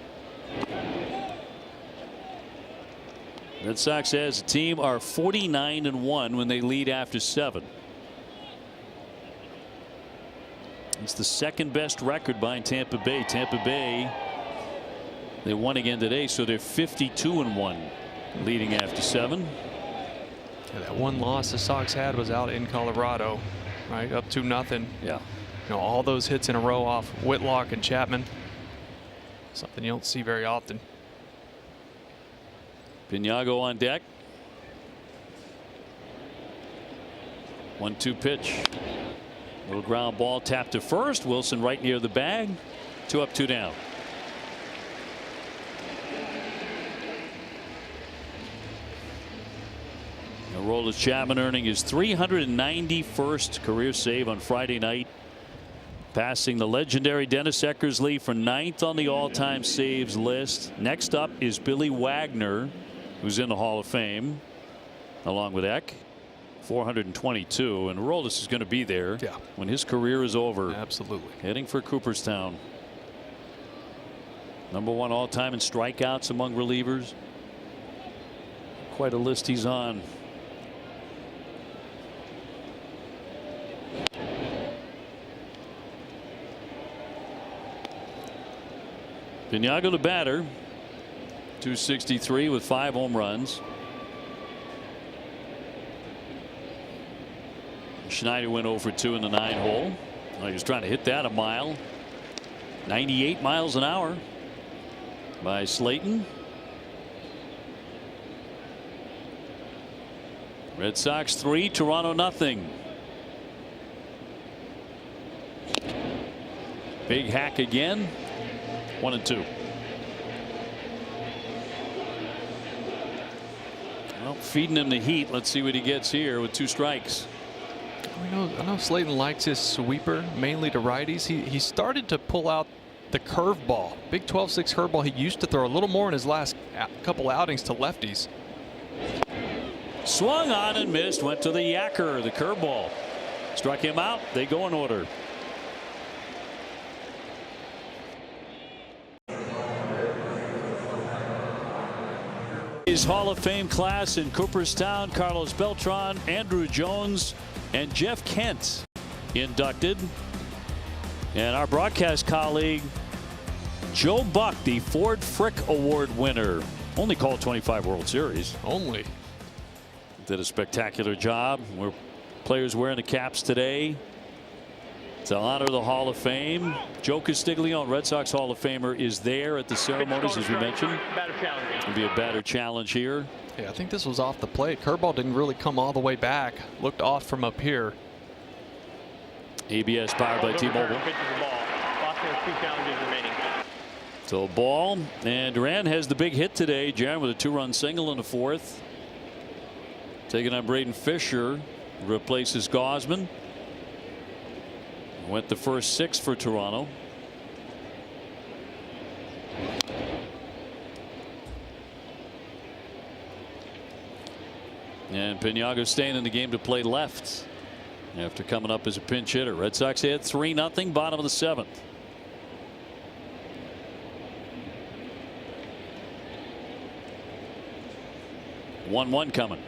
Red Sox as a team are 49-1 when they lead after 7. It's the second best record behind Tampa Bay. Tampa Bay, they won again today, so they're 52-1 leading after 7. Yeah, that one loss the Sox had was out in Colorado, right, up 2-0. Yeah. All those hits in a row off Whitlock and Chapman. Something you don't see very often. Piniago on deck. 1-2 pitch. Little ground ball tapped to first. Wilson right near the bag. 2 up, 2 down. Aroldis Chapman earning his 391st career save on Friday night, passing the legendary Dennis Eckersley for 9th on the all-time saves list. Next up is Billy Wagner, who's in the Hall of Fame along with Eck. 422, and Aroldis is going to be there when his career is over. Absolutely. Heading for Cooperstown. #1 all-time in strikeouts among relievers. Quite a list he's on. Piniago the batter. 263 with 5 home runs. Schneider went 0 for 2 in the 9-hole. He was trying to hit that a mile. 98 miles an hour by Slayton. Red Sox 3, Toronto nothing. Big hack again. 1-2. Well, feeding him the heat. Let's see what he gets here with 2 strikes. I know Slayton likes his sweeper mainly to righties. He started to pull out the curveball. Big 12-6 curveball. He used to throw a little more in his last couple outings to lefties. Swung on and missed. Went to the yacker. The curveball struck him out. They go in order. His Hall of Fame class in Cooperstown: Carlos Beltran, Andrew Jones, and Jeff Kent inducted. And our broadcast colleague Joe Buck, the Ford Frick Award winner, only called 25 World Series. Only. Did a spectacular job. We're players wearing the caps today to honor the Hall of Fame. Joe Castiglione, Red Sox Hall of Famer, is there at the ceremonies, as we mentioned. It'll be a batter challenge here. Yeah, I think this was off the plate. Curveball didn't really come all the way back. Looked off from up here. ABS powered by T-Mobile. So ball, and Duran has the big hit today. Jaron with a 2-run single in the 4th. Taking on Braden Fisher, replaces Gausman. Went the first 6 for Toronto. And Piniago staying in the game to play left after coming up as a pinch hitter. Red Sox had 3-0, bottom of the 7th. One coming.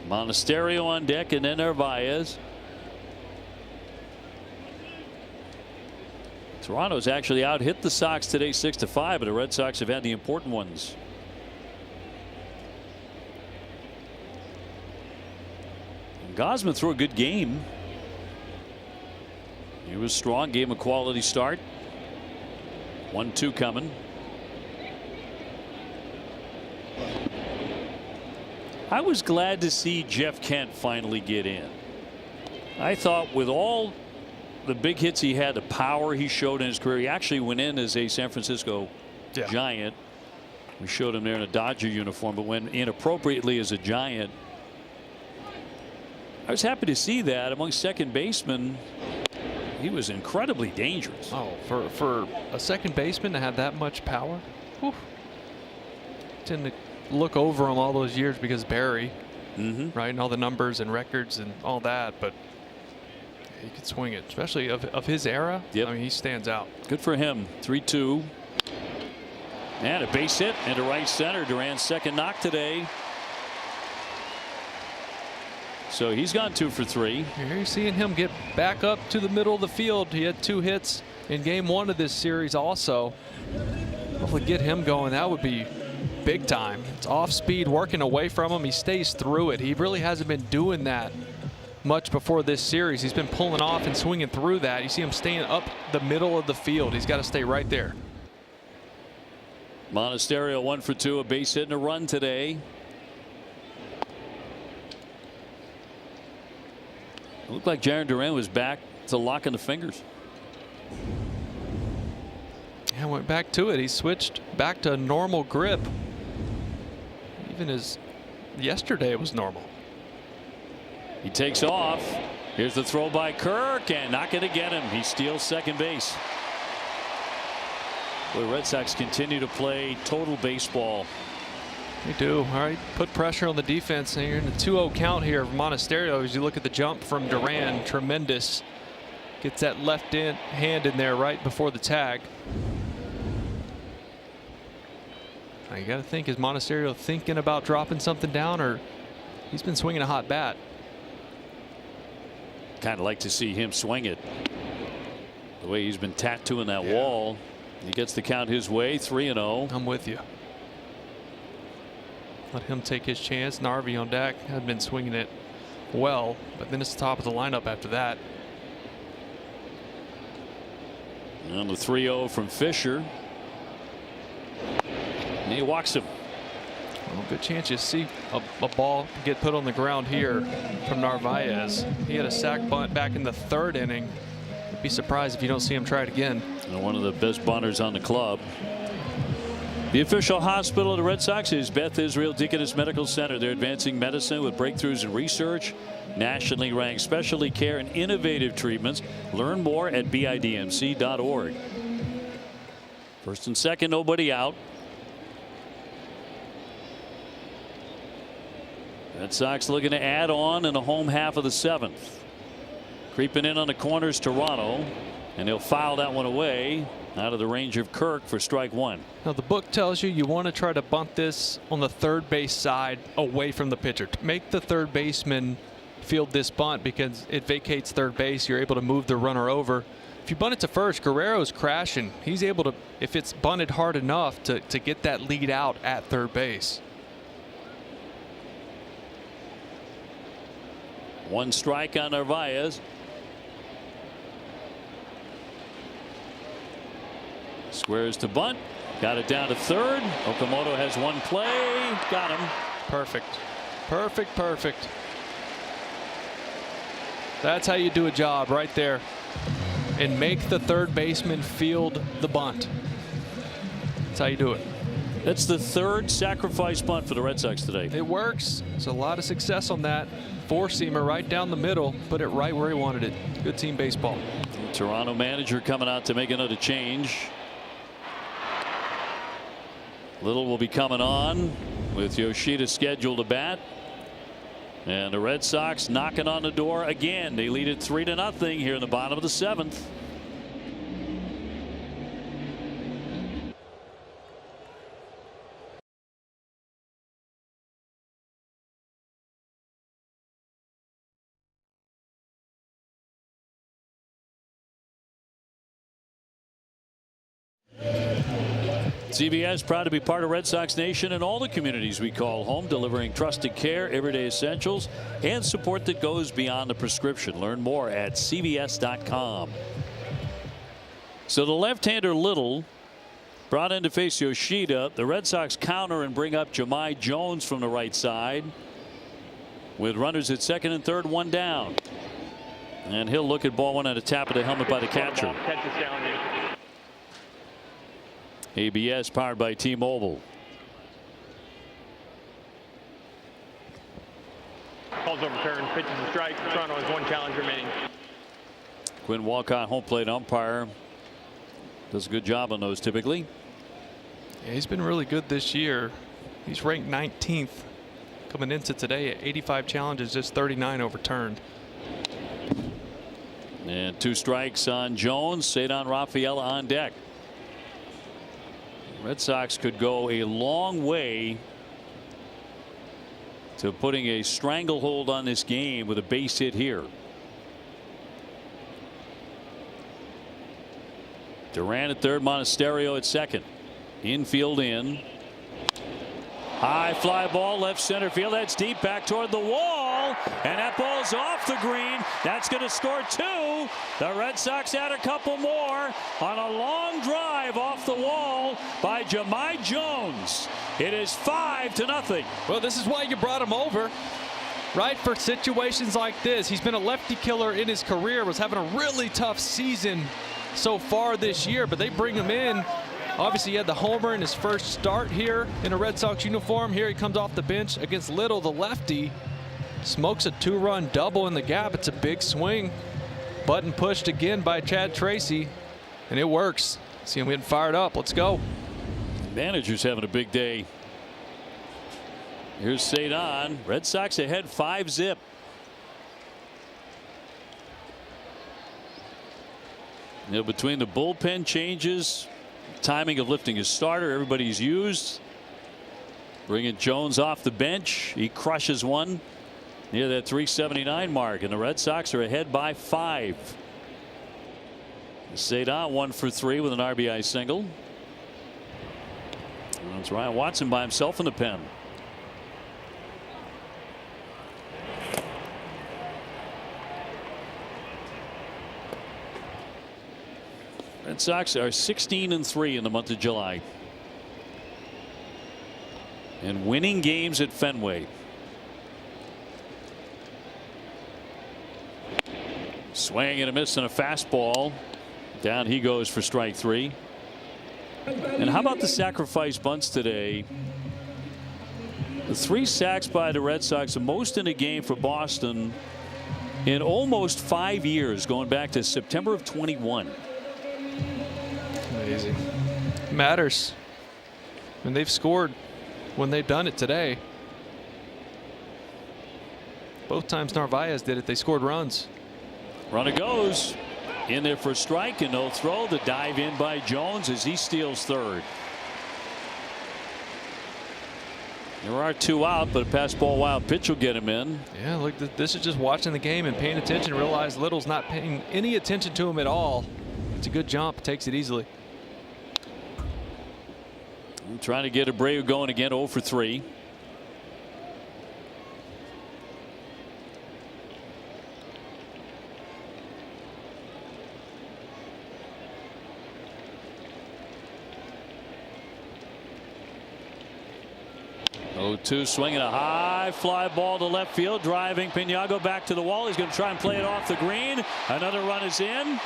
Monasterio on deck, and then Narvaez. Toronto's actually out hit the Sox today 6-5, but the Red Sox have had the important ones. And Gausman threw a good game. He was strong, gave him a quality start. 1-2 coming. I was glad to see Jeff Kent finally get in. I thought with all the big hits he had, the power he showed in his career, he actually went in as a San Francisco Giant. We showed him there in a Dodger uniform, but when inappropriately as a Giant. I was happy to see that among second basemen. He was incredibly dangerous. Oh, for a second baseman to have that much power. Whew. Tend to look over him all those years because Barry, right, and all the numbers and records and all that, but he could swing it, especially of his era. Yep. I mean, he stands out. Good for him. 3-2. And a base hit into right center. Duran's second knock today. So he's gone 2 for 3. Here you're seeing him get back up to the middle of the field. He had 2 hits in game 1 of this series also. Hopefully get him going. That would be big time. It's off speed working away from him. He stays through it. He really hasn't been doing that much before this series. He's been pulling off and swinging through that. You see him staying up the middle of the field. He's got to stay right there. Monasterio 1 for 2, a base hit and a run today. It looked like Jarren Duran was back to locking the fingers. Yeah, went back to it. He switched back to a normal grip. Even as yesterday it was normal. He takes off. Here's the throw by Kirk, and not going to get him. He steals second base. The Red Sox continue to play total baseball. They do. All right, put pressure on the defense, and you're in the 2-0 count here of Monasterio. As you look at the jump from Duran, tremendous. Gets that left hand in there right before the tag. Now you got to think, is Monasterio thinking about dropping something down, or he's been swinging a hot bat? Kind of like to see him swing it. The way he's been tattooing that wall. He gets the count his way. 3-0. I'm with you. Let him take his chance. Narvi on deck had been swinging it well, but then it's the top of the lineup after that. And the 3-0 from Fisher. And he walks him. Well, good chance you see a ball get put on the ground here from Narvaez. He had a sac bunt back in the 3rd inning. I'd be surprised if you don't see him try it again. And one of the best bunters on the club. The official hospital of the Red Sox is Beth Israel Deaconess Medical Center. They're advancing medicine with breakthroughs in research, nationally ranked specialty care, and innovative treatments. Learn more at bidmc.org. First and second, nobody out. Red Sox looking to add on in the home half of the 7th. Creeping in on the corners, Toronto, and he'll foul that one away out of the range of Kirk for strike 1. Now the book tells you want to try to bunt this on the 3rd base side away from the pitcher. Make the 3rd baseman field this bunt because it vacates 3rd base. You're able to move the runner over. If you bunt it to first, Guerrero's crashing. He's able to, if it's bunted hard enough, to get that lead out at 3rd base. 1 strike on Narvaez. Squares to bunt. Got it down to 3rd. Okamoto has 1 play. Got him. Perfect. Perfect. Perfect. That's how you do a job right there. And make the 3rd baseman field the bunt. That's how you do it. That's the 3rd sacrifice bunt for the Red Sox today. It works. There's a lot of success on that. 4-seamer right down the middle. Put it right where he wanted it. Good team baseball. Toronto manager coming out to make another change. Little will be coming on with Yoshida scheduled to bat. And the Red Sox knocking on the door again. They lead it 3-0 here in the bottom of the 7th. CVS proud to be part of Red Sox Nation and all the communities we call home, delivering trusted care, everyday essentials, and support that goes beyond the prescription. Learn more at CVS.com. So the left-hander Little brought in to face Yoshida. The Red Sox counter and bring up Jahmai Jones from the right side with runners at 2nd and 3rd, 1 down. And he'll look at ball 1 at a tap of the helmet by the catcher. Catch is down there. ABS powered by T-Mobile. Ball's overturned. Pitches a strike. Toronto has 1 challenge remaining. Quinn Walcott, home plate umpire, does a good job on those typically. Yeah, he's been really good this year. He's ranked 19th coming into today at 85 challenges, just 39 overturned. And 2 strikes on Jones. Cedar Rafaela on deck. Red Sox could go a long way to putting a stranglehold on this game with a base hit here. Duran at third, Monasterio at second. Infield in. High fly ball left center field. That's deep back toward the wall. And that ball's off the green. That's going to score 2. The Red Sox add a couple more on a long drive off the wall by Jahmai Jones. It is 5-0. Well, this is why you brought him over, right? For situations like this. He's been a lefty killer in his career, was having a really tough season so far this year, but they bring him in. Obviously, he had the homer in his first start here in a Red Sox uniform. Here he comes off the bench against Little, the lefty. Smokes a 2-run double in the gap. It's a big swing. Button pushed again by Chad Tracy, and it works. See him getting fired up. Let's go. Manager's having a big day. Here's Cedar. Red Sox ahead 5-zip. You know, between the bullpen changes, timing of lifting his starter, everybody's used. Bringing Jones off the bench. He crushes one near that 379 mark, and the Red Sox are ahead by 5. Cedar 1 for 3 with an RBI single. That's Ryan Watson by himself in the pen. Red Sox are 16-3 in the month of July. And winning games at Fenway. Swing and a miss and a fastball. Down he goes for strike 3. And how about the sacrifice bunts today? The 3 sacks by the Red Sox, the most in a game for Boston in almost 5 years, going back to September of 21. Amazing. Matters. And they've scored when they've done it today. Both times Narvaez did it, they scored runs. Runner goes in there for a strike and no throw. The dive in by Jones as he steals third. There are 2 out, but a pass ball wild pitch will get him in. Yeah, look, this is just watching the game and paying attention. Realize Little's not paying any attention to him at all. It's a good jump, takes it easily. I'm trying to get Abreu going again, 0 for 3. Two swinging a high fly ball to left field, driving Pinago back to the wall. He's going to try and play it off the green. Another run is in.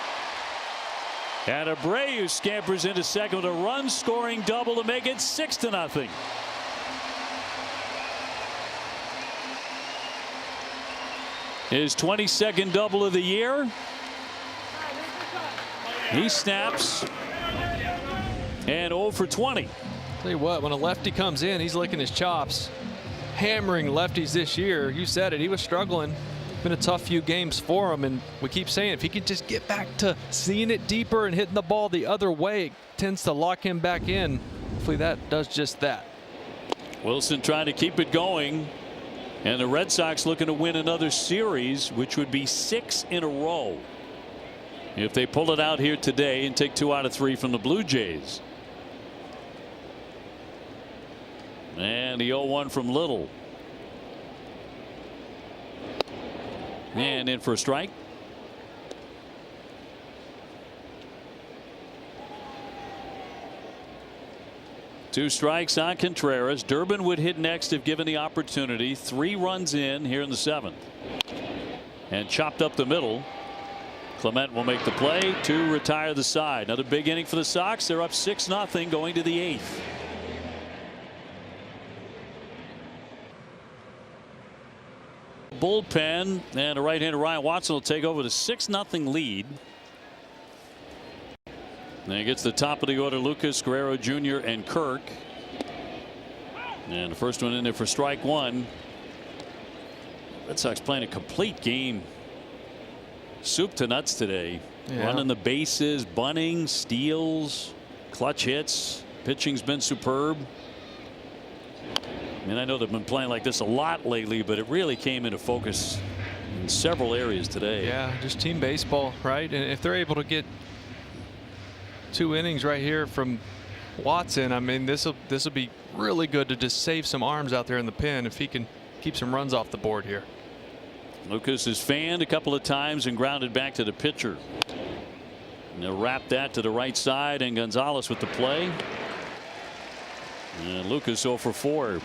And Abreu scampers into second with a run scoring double to make it 6-0. His 22nd double of the year. He snaps. And 0 for 20. Tell you what, when a lefty comes in, he's licking his chops. Hammering lefties this year. You said it, he was struggling. Been a tough few games for him, and we keep saying if he can just get back to seeing it deeper and hitting the ball the other way, it tends to lock him back in. Hopefully that does just that. Wilson trying to keep it going, and the Red Sox looking to win another series, which would be 6 in a row if they pull it out here today and take 2 out of 3 from the Blue Jays. And the 0-1 from Little. And in for a strike. Two strikes on Contreras. Durbin would hit next if given the opportunity. 3 runs in here in the 7th. And chopped up the middle. Clement will make the play to retire the side. Another big inning for the Sox. They're up 6-0 going to the 8th. Bullpen, and a right-hander Ryan Watson will take over the 6-0 lead. And he gets the top of the order, Lucas, Guerrero Jr. and Kirk. And the first one in there for strike one. Red Sox playing a complete game. Soup to nuts today. Yeah. Running the bases, bunting, steals, clutch hits. Pitching's been superb. I mean, I know they've been playing like this a lot lately, but it really came into focus in several areas today. Yeah, just team baseball, right? And if they're able to get 2 innings right here from Watson, I mean, this will be really good to just save some arms out there in the pen if he can keep some runs off the board here. Lucas is fanned a couple of times and grounded back to the pitcher. And they'll wrap that to the right side, and Gonzalez with the play. And Lucas 0 for 4.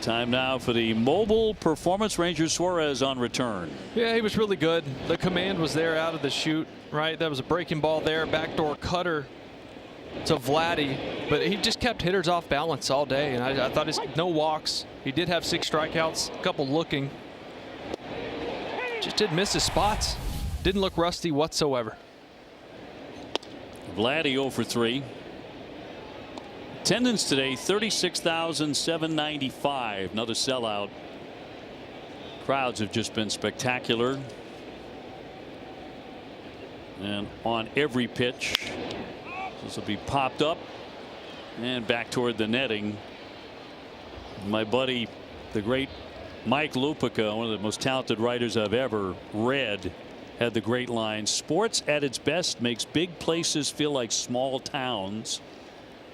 Time now for the mobile performance. Ranger Suarez on return. Yeah, he was really good. The command was there out of the chute, right? That was a breaking ball there, backdoor cutter to Vladdy, but he just kept hitters off balance all day, and I thought his no walks. He did have 6 strikeouts, a couple looking. Just didn't miss his spots. Didn't look rusty whatsoever. Vladdy 0 for 3. Attendance today 36,795. Another sellout. Crowds have just been spectacular. And on every pitch. This will be popped up and back toward the netting. My buddy, the great Mike Lupica, one of the most talented writers I've ever read, had the great line, "Sports at its best makes big places feel like small towns."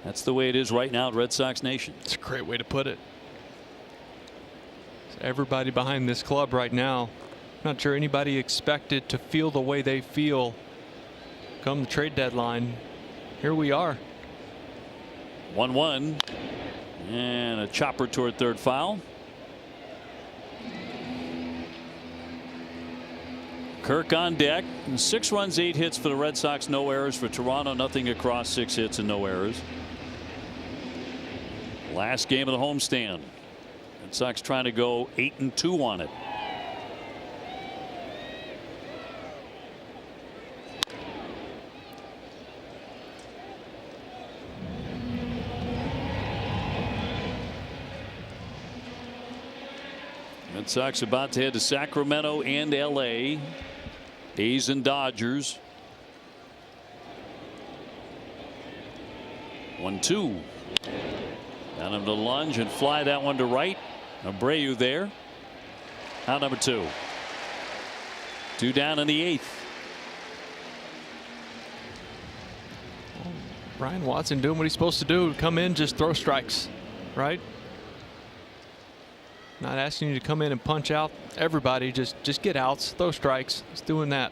That's the way it is right now at Red Sox Nation. It's a great way to put it. So everybody behind this club right now, not sure anybody expected to feel the way they feel come the trade deadline. Here we are. 1-1 and a chopper toward third foul. Kirk on deck. 6 runs, 8 hits for the Red Sox. No errors for Toronto. Nothing across, 6 hits and no errors. Last game of the homestand. Red Sox trying to go 8-2 on it. Red Sox about to head to Sacramento and LA. A's and Dodgers. 1-2. Down him to lunge and fly that one to right. Abreu there. Out number 2. 2 down in the 8th. Ryan Watson doing what he's supposed to do. Come in, just throw strikes, right? Not asking you to come in and punch out everybody. Just get outs, throw strikes. He's doing that.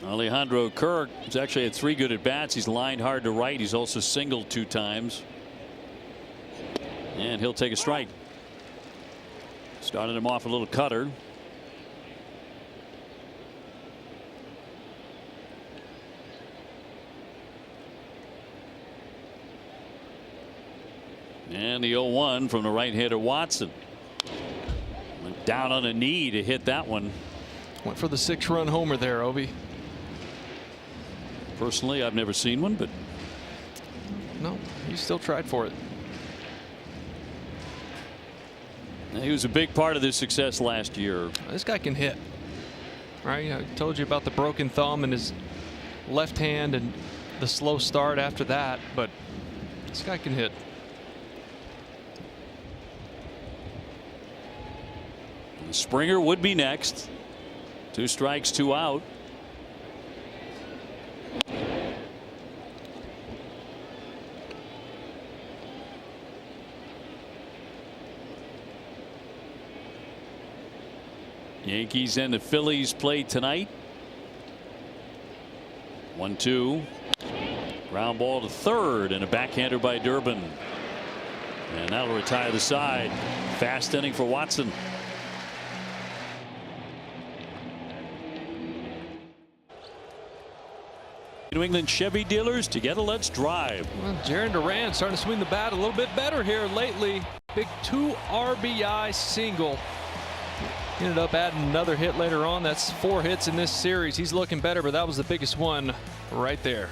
Alejandro Kirk has actually had 3 good at bats. He's lined hard to right. He's also singled 2 times. And he'll take a strike. Started him off a little cutter. And the 0-1 from the right-hander Watson. Went down on a knee to hit that one. Went for the 6-run homer there, Obi. Personally, I've never seen one, but no, he still tried for it. He was a big part of their success last year. This guy can hit. Right? I told you about the broken thumb and his left hand and the slow start after that, but this guy can hit. Springer would be next. 2 strikes, 2 out. Yankees and the Phillies play tonight. 1-2. Ground ball to third and a backhander by Durbin. And that'll retire the side. Fast inning for Watson. New England Chevy dealers together. Let's drive. Well, Jarren Duran starting to swing the bat a little bit better here lately. Big 2 RBI single. Ended up adding another hit later on. That's 4 hits in this series. He's looking better, but that was the biggest one right there.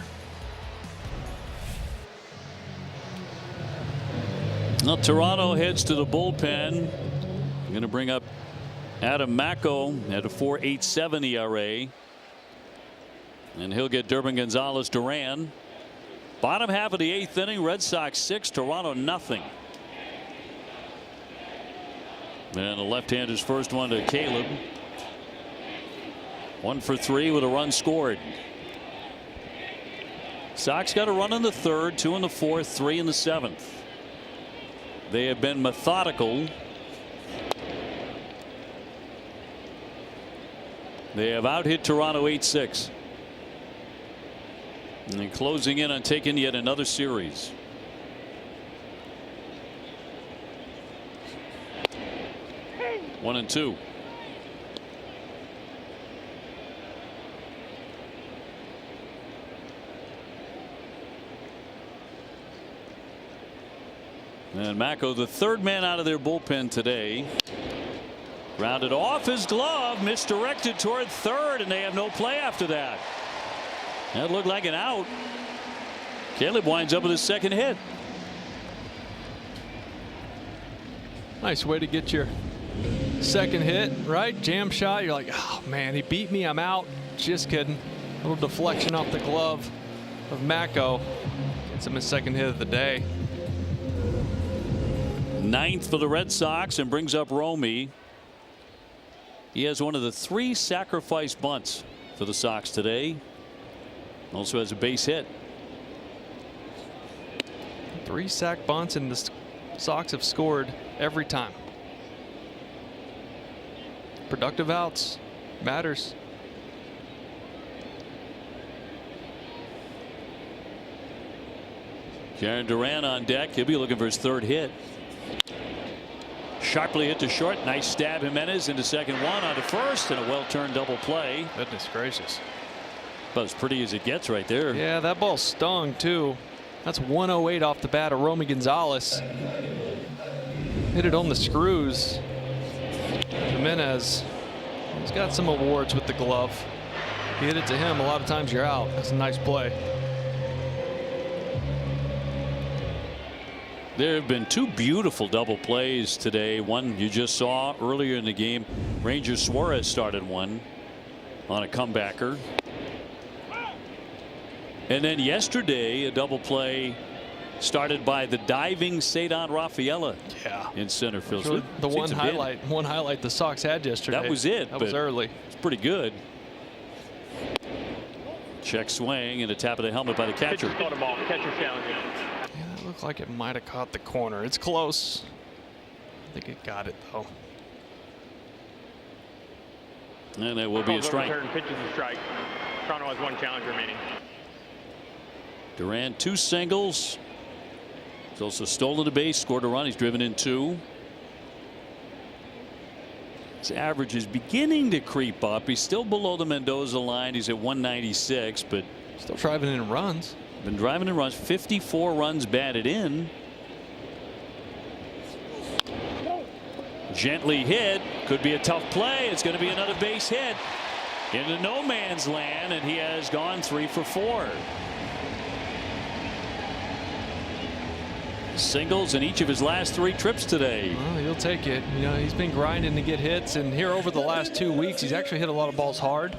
Well, Toronto heads to the bullpen. I'm going to bring up Adam Macko at a 4.87 ERA. And he'll get Durbin Gonzalez Duran. Bottom half of the 8th inning, Red Sox 6, Toronto nothing. And the left-hander's first one to Caleb. 1 for 3 with a run scored. Sox got a run in the 3rd, 2 in the 4th, 3 in the 7th. They have been methodical. They have out-hit Toronto 8-6. And closing in on taking yet another series. One and 2. And Macko, the 3rd man out of their bullpen today. Rounded off his glove, misdirected toward 3rd, and they have no play after that. That looked like an out. Caleb winds up with his 2nd hit. Nice way to get your 2nd hit, right? Jam shot. You're like, oh man, he beat me. I'm out. Just kidding. A little deflection off the glove of Macko. Gets him his 2nd hit of the day. 9th for the Red Sox and brings up Romy. He has one of the 3 sacrifice bunts for the Sox today. Also has a base hit. 3 sack bunts, and the Sox have scored every time. Productive outs matters. Jaron Duran on deck. He'll be looking for his 3rd hit. Sharply hit to short. Nice stab. Jimenez into 2nd, 1 on to 1st, and a well-turned double play. Goodness gracious. About as pretty as it gets right there. Yeah, that ball stung too. That's 108 off the bat of Romy Gonzalez. Hit it on the screws. Jimenez, he's got some awards with the glove. You hit it to him, a lot of times you're out. That's a nice play. There have been 2 beautiful double plays today. One you just saw earlier in the game. Ranger Suarez started one on a comebacker. And then yesterday, a double play started by the diving Ceddanne Rafaela. Yeah. In center field. So the one highlight the Sox had yesterday. That was it. That was early. It's pretty good. Check swing and a tap of the helmet by the catcher. Pitcher's got a ball. Catcher's challenging. Yeah, that looked like it might have caught the corner. It's close. I think it got it though. And there will be a strike. Pitches a strike. Toronto has 1 challenge remaining. Duran 2 singles. He's also stolen a base, scored a run. He's driven in 2. His average is beginning to creep up. He's still below the Mendoza line. He's at 196, but still driving in runs. Been driving in runs. 54 runs batted in. Gently hit. Could be a tough play. It's going to be another base hit into no man's land, and he has gone 3 for 4. Singles in each of his last 3 trips today. Well, he'll take it. You know, he's been grinding to get hits, and here over the last 2 weeks, he's actually hit a lot of balls hard,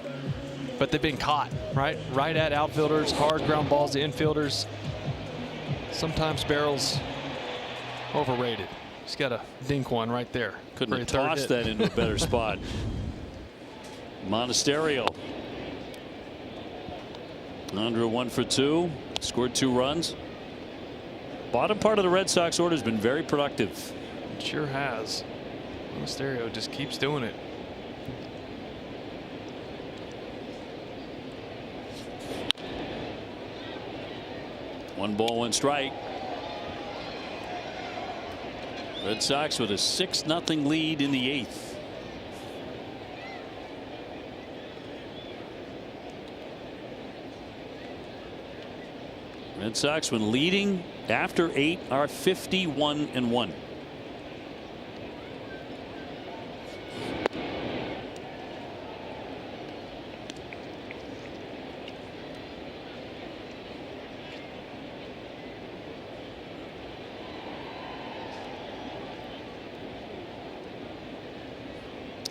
but they've been caught, right at outfielders, hard ground balls to infielders. Sometimes barrels overrated. He's got a dink one right there. Couldn't have tossed that into a better spot. Monasterio under a 1 for 2, scored 2 runs. Bottom part of the Red Sox order has been very productive. It sure has. Monasterio just keeps doing it. One ball, 1 strike. Red Sox with a 6-0 lead in the 8th. Red Sox, when leading after 8, are 51-1.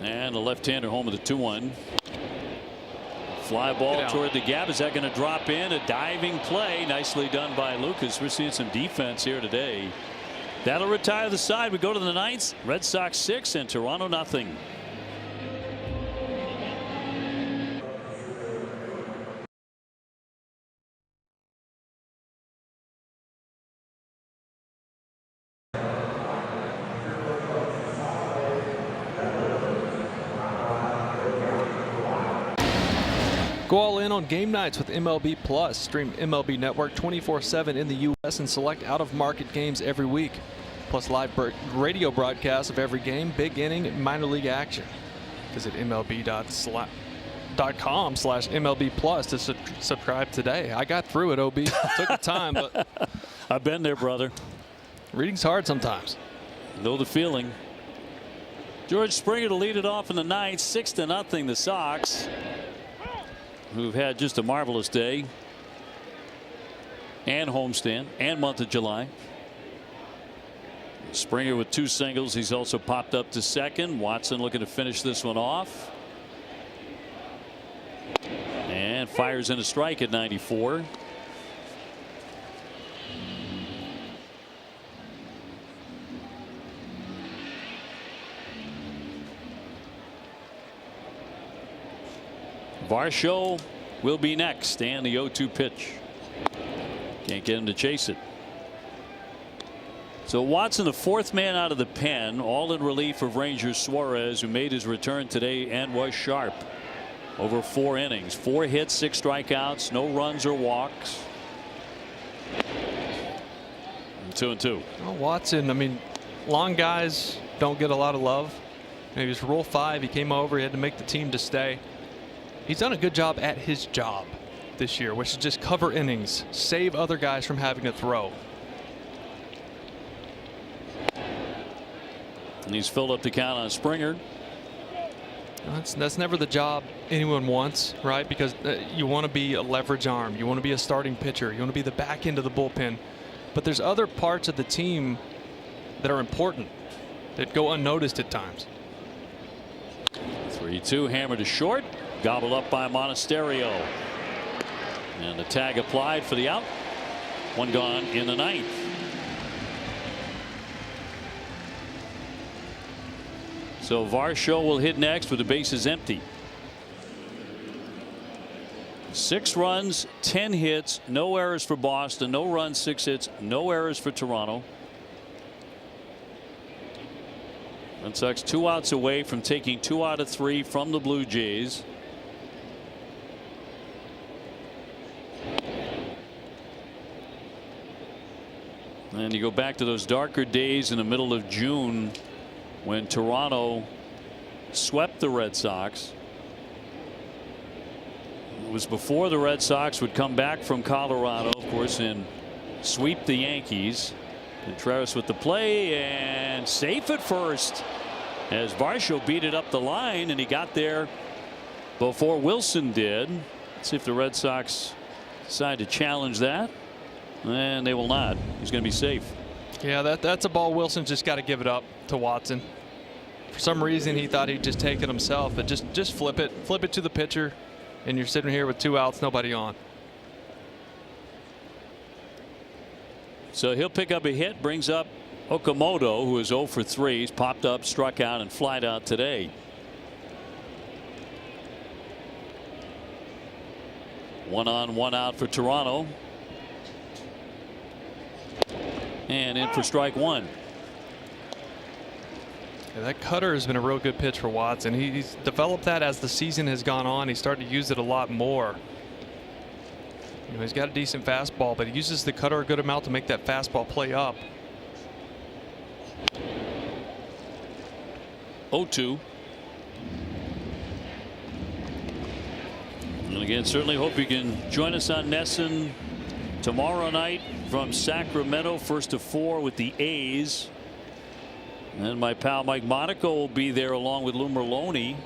And a left-hander home with the 2-1. Fly ball toward the gap. Is that going to drop in? A diving play. Nicely done by Lucas. We're seeing some defense here today. That'll retire the side. We go to the ninth. Red Sox 6 and Toronto nothing. Go all in on game nights with MLB Plus. Stream MLB Network 24/7 in the U.S. and select out-of-market games every week. Plus live radio broadcasts of every game, big inning, minor league action. Visit MLB.com/MLB Plus to subscribe today. I got through it, OB. It took a time, but I've been there, brother. Reading's hard sometimes. Know the feeling. George Springer to lead it off in the ninth. 6-0 the Sox, who've had just a marvelous day and homestand and month of July. Springer with 2 singles. He's also popped up to second. Watson looking to finish this one off. And fires in a strike at 94. Varsho will be next, and the 0-2 pitch. Can't get him to chase it. So Watson, the 4th man out of the pen, all in relief of Rangers Suarez, who made his return today and was sharp. Over 4 innings, 4 hits, 6 strikeouts, no runs or walks. And 2-2. Well, Watson, I mean, long guys don't get a lot of love. He was Rule 5. He came over. He had to make the team to stay. He's done a good job at his job this year, which is just cover innings, save other guys from having to throw. And he's filled up the count on Springer. That's never the job anyone wants, right? Because you want to be a leverage arm. You want to be a starting pitcher. You want to be the back end of the bullpen. But there's other parts of the team that are important that go unnoticed at times. 3-2, hammer to short. Gobbled up by Monasterio. And the tag applied for the out. 1 gone in the ninth. So Varsho will hit next with the bases empty. 6 runs, 10 hits, no errors for Boston, no runs, 6 hits, no errors for Toronto. Red Sox 2 outs away from taking 2 out of 3 from the Blue Jays. And you go back to those darker days in the middle of June when Toronto swept the Red Sox. It was before the Red Sox would come back from Colorado, of course, and sweep the Yankees. Contreras with the play and safe at first as Varsho beat it up the line, and he got there before Wilson did. Let's see if the Red Sox decide to challenge that. And they will not. He's going to be safe. Yeah, that's a ball Wilson's just got to give it up to Watson. For some reason he thought he'd just take it himself, but just flip it to the pitcher, and you're sitting here with 2 outs, nobody on. So he'll pick up a hit, brings up Okamoto, who is 0 for 3. He's popped up, struck out, and flied out today. 1 on, 1 out for Toronto. And in for strike 1. Yeah, that cutter has been a real good pitch for Watson. He's developed that as the season has gone on. He's started to use it a lot more. You know, he's got a decent fastball, but he uses the cutter a good amount to make that fastball play up. 0-2. And again, certainly hope you can join us on NESN tomorrow night from Sacramento, 1st to 4 with the A's. And my pal Mike Monaco will be there along with Lou Merloni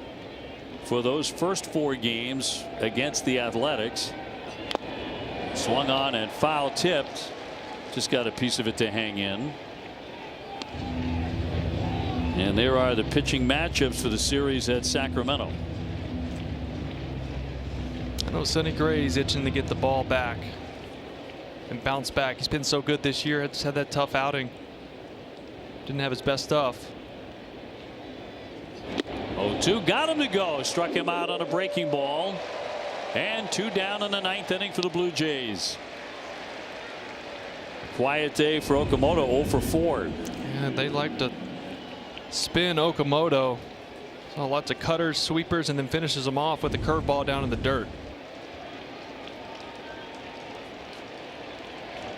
for those first 4 games against the Athletics. Swung on and foul tipped. Just got a piece of it to hang in. And there are the pitching matchups for the series at Sacramento. I know Sonny Gray's itching to get the ball back and bounce back. He's been so good this year. Just had that tough outing. Didn't have his best stuff. 0-2, got him to go. Struck him out on a breaking ball. And 2 down in the 9th inning for the Blue Jays. Quiet day for Okamoto, 0 for 4. Yeah, they like to spin Okamoto. So lots of cutters, sweepers, and then finishes them off with a curveball down in the dirt.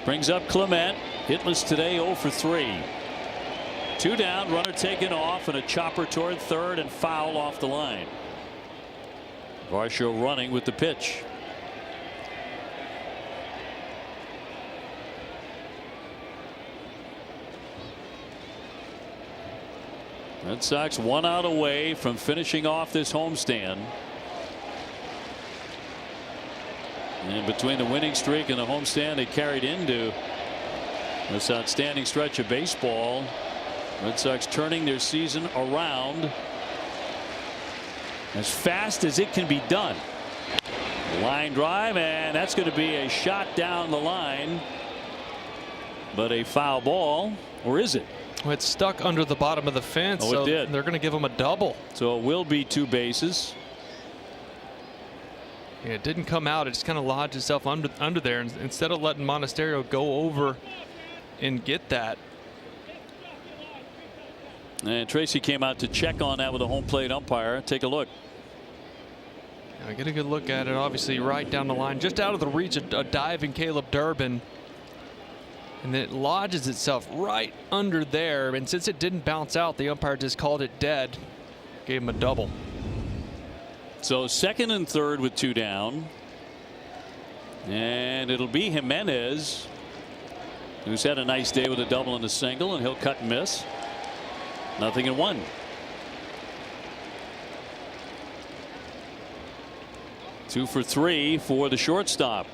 Brings up Clement, hitless today, 0 for 3. 2 down, runner taken off, and a chopper toward third and foul off the line. Varsho running with the pitch. Red Sox 1 out away from finishing off this homestand. And between the winning streak and the homestand they carried into this outstanding stretch of baseball, Red Sox turning their season around as fast as it can be done. Line drive, and that's going to be a shot down the line, but a foul ball, or is it? Well, it's stuck under the bottom of the fence. Oh, so it did. They're going to give him a double. So it will be 2 bases. Yeah, it didn't come out. It just kind of lodged itself under there. And instead of letting Monasterio go over and get that. And Tracy came out to check on that with a home plate umpire. Take a look. Yeah, get a good look at it. Obviously right down the line, just out of the reach of a diving Caleb Durbin. And then it lodges itself right under there. And since it didn't bounce out, the umpire just called it dead. Gave him a double. So 2nd and 3rd with 2 down. And it'll be Jimenez, who's had a nice day with a double and a single, and he'll cut and miss. 0-1. Two for 3 for the shortstop.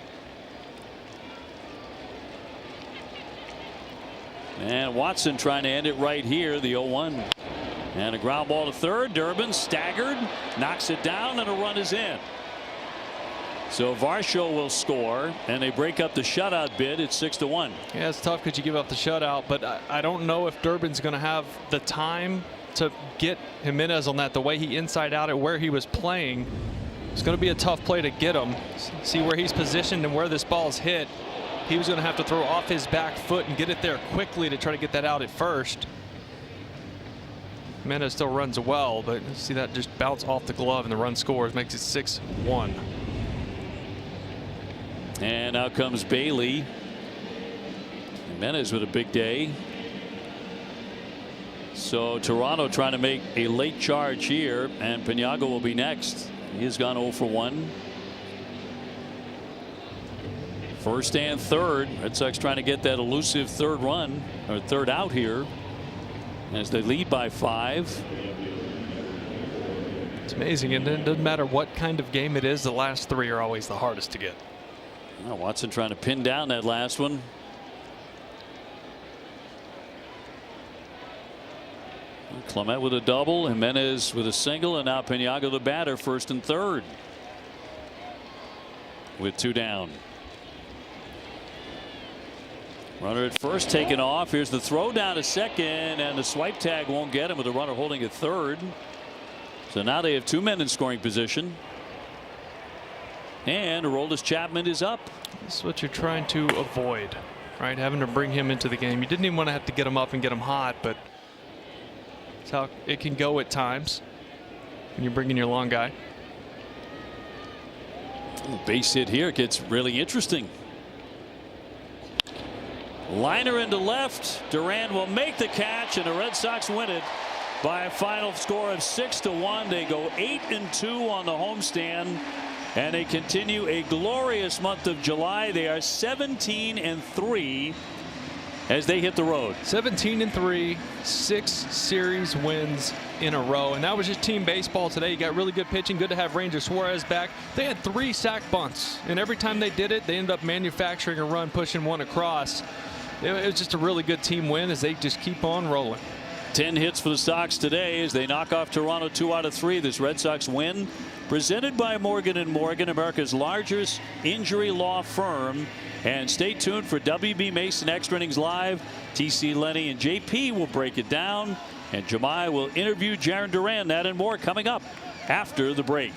And Watson trying to end it right here, the 0-1. And a ground ball to third. Durbin staggered, knocks it down, and a run is in. So Varsho will score, and they break up the shutout bid at 6-1. Yeah, it's tough because you give up the shutout, but I don't know if Durbin's going to have the time to get Jimenez on that. The way he inside out at where he was playing, it's going to be a tough play to get him. See where he's positioned and where this ball's hit. He was going to have to throw off his back foot and get it there quickly to try to get that out at first. Jimenez still runs well, but see that just bounce off the glove and the run scores, makes it 6-1. And out comes Bailey. Jimenez with a big day. So Toronto trying to make a late charge here, and Piniago will be next. He has gone 0 for 1. 1st and 3rd. Red Sox trying to get that elusive 3rd run, or 3rd out here, as they lead by 5. It's amazing, and it doesn't matter what kind of game it is, the last 3 are always the hardest to get. Well, Watson trying to pin down that last one. Clement with a double, Jimenez with a single, and now Piniago the batter, 1st and 3rd with 2 down. Runner at first taken off. Here's the throw down to second, and the swipe tag won't get him with the runner holding at 3rd. So now they have 2 men in scoring position. And Aroldis Chapman is up. This is what you're trying to avoid, right? Having to bring him into the game. You didn't even want to have to get him up and get him hot, but that's how it can go at times when you bring in your long guy. Base hit here gets really interesting. Liner into left. Duran will make the catch, and the Red Sox win it by a final score of 6-1. They go 8-2 on the homestand, and they continue a glorious month of July. They are 17-3 as they hit the road. 17-3, 6 series wins in a row, and that was just team baseball today. You got really good pitching. Good to have Ranger Suarez back. They had 3 sac bunts, and every time they did it, they ended up manufacturing a run, pushing one across. It was just a really good team win as they just keep on rolling. 10 hits for the Sox today as they knock off Toronto 2 out of 3. This Red Sox win presented by Morgan & Morgan, America's largest injury law firm. And stay tuned for WB Mason Extra Innings Live. TC, Lenny, and JP will break it down. And Jemai will interview Jaron Duran. That and more coming up after the break.